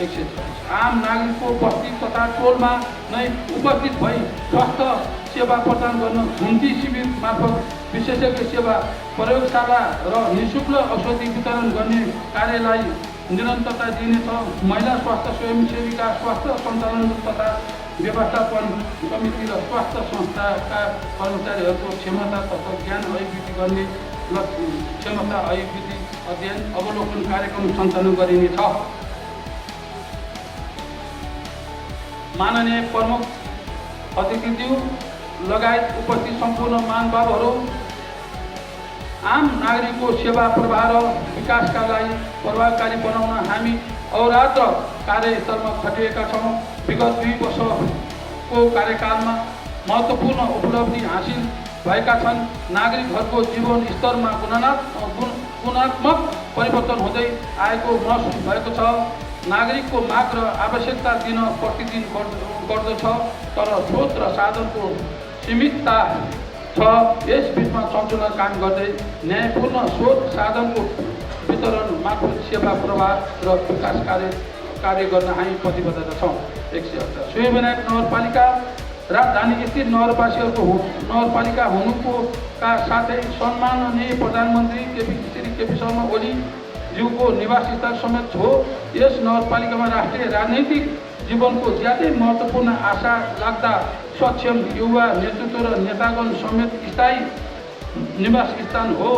126 आम नागरिकको बस्ती तथा टोलमा नै उपस्थित भई स्वास्थ्य सेवा प्रदान गर्न घुम्ती शिविर मार्फत विशेषज्ञ सेवा प्रयोगशाला र निःशुल्क औषधि वितरण गर्ने कार्यलाई निरन्तरता दिइनेछ। महिला स्वास्थ्य स्वयंसेविका स्वास्थ्य सञ्चालन तथा व्यवस्थापन समिति र स्वास्थ्य संस्थाका कर्मचारीहरूको क्षमता तथा ज्ञान अभिवृद्धि गर्ने क्षमता अभिवृद्धि अध्ययन अवलोकन कार्यक्रम सञ्चालन गरिनेछ। माननीय प्रमुख अतिथिज्यू लगायत उपस्थित सम्पूर्ण महानुभावहरू, आम नागरिकको सेवा प्रवाह र विकासका लागि प्रभावकारी बनाउन हामी अहोरात्र कार्यस्थलमा खटिएका छौँ। विगत 2 वर्षको कार्यकालमा महत्त्वपूर्ण उपलब्धि हासिल भएका छन्। नागरिकहरूको जीवन स्तरमा गुणात्मक परिवर्तन हुँदै आएको महसुस भएको छ। नागरिकको माग र आवश्यकता दिन प्रतिदिन बढ्दछ, तर स्रोत र साधनको सीमितता छ। यस बिचमा सन्तुलन कायम गर्दै न्यायपूर्ण स्रोत साधनको वितरण मार्फत सेवा प्रवाह र विकास कार्य गर्न हामी प्रतिबद्धता छौँ। 118 सूर्यविनायक नगरपालिका राजधानी स्थित नगरपालिका हुनुको साथै सम्माननीय प्रधानमन्त्री श्री केपी शर्मा ओली ज्यूको निवास स्थल समेत हो। यस नगरपालिकामा राष्ट्रिय राजनैतिक जीवनको ज्यादै महत्त्वपूर्ण आशा लाग्दा सक्षम युवा नेतृत्व र नेतागण समेत स्थायी निवास स्थान हो।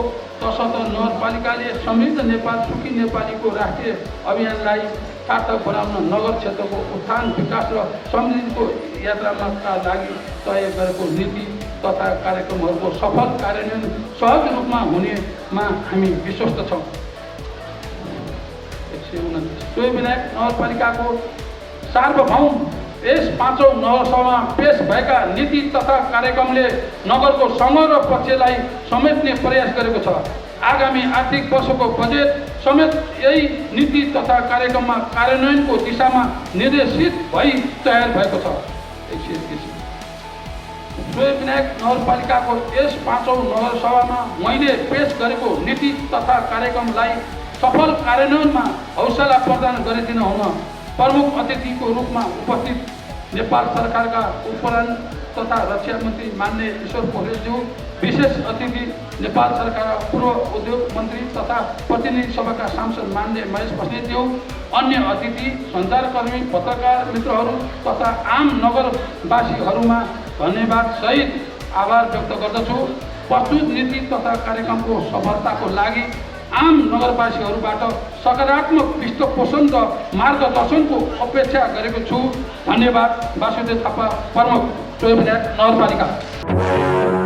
तसर्थ नगरपालिकाले समृद्ध नेपाल सुखी नेपालीको राष्ट्रिय अभियानलाई सार्थक बनाउन नगर क्षेत्रको उत्थान विकास र समृद्धिको यात्राका लागि तय गरेको नीति तथा कार्यक्रमहरूको सफल कार्यान्वयन सहज रूपमा हुनेमा हामी विश्वस्त छौँ। सूर्यविनायक नगरपालिकाको सार्वभौम यस 5औं नगरसभामा पेश भएका नीति तथा कार्यक्रमले नगरको समग्र पक्षलाई समेट्ने प्रयास गरेको छ। आगामी आर्थिक वर्षको बजेट समेत यही नीति तथा कार्यक्रममा कार्यान्वयनको दिशामा निर्देशित भई तयार भएको छ। सूर्यविनायक नगरपालिकाको यस 5औं नगरसभामा मैले पेश गरेको नीति तथा कार्यक्रमलाई सफल कार्यान्वयनमा हौसला प्रदान गरिदिन हुन प्रमुख अतिथिको रूपमा उपस्थित नेपाल सरकारका उपप्रधान तथा रक्षा मन्त्री माननीय ईश्वर पोखरेलज्यू, विशेष अतिथि नेपाल सरकारका पूर्व उद्योग मन्त्री तथा प्रतिनिधि सभाका सांसद माननीय महेश बस्नेतज्यू, अन्य अतिथि सञ्चारकर्मी पत्रकार मित्रहरू तथा आम नगरवासीहरूमा धन्यवाद सहित आभार व्यक्त गर्दछु। प्रस्तुत नीति तथा कार्यक्रमको सफलताको लागि आम नगरवासीहरूबाट सकारात्मक पृष्ठपोषण र मार्गदर्शनको अपेक्षा गरेको छु। धन्यवाद। वासुदेव थापा, प्रमुख, सूर्यविनायक नगरपालिका।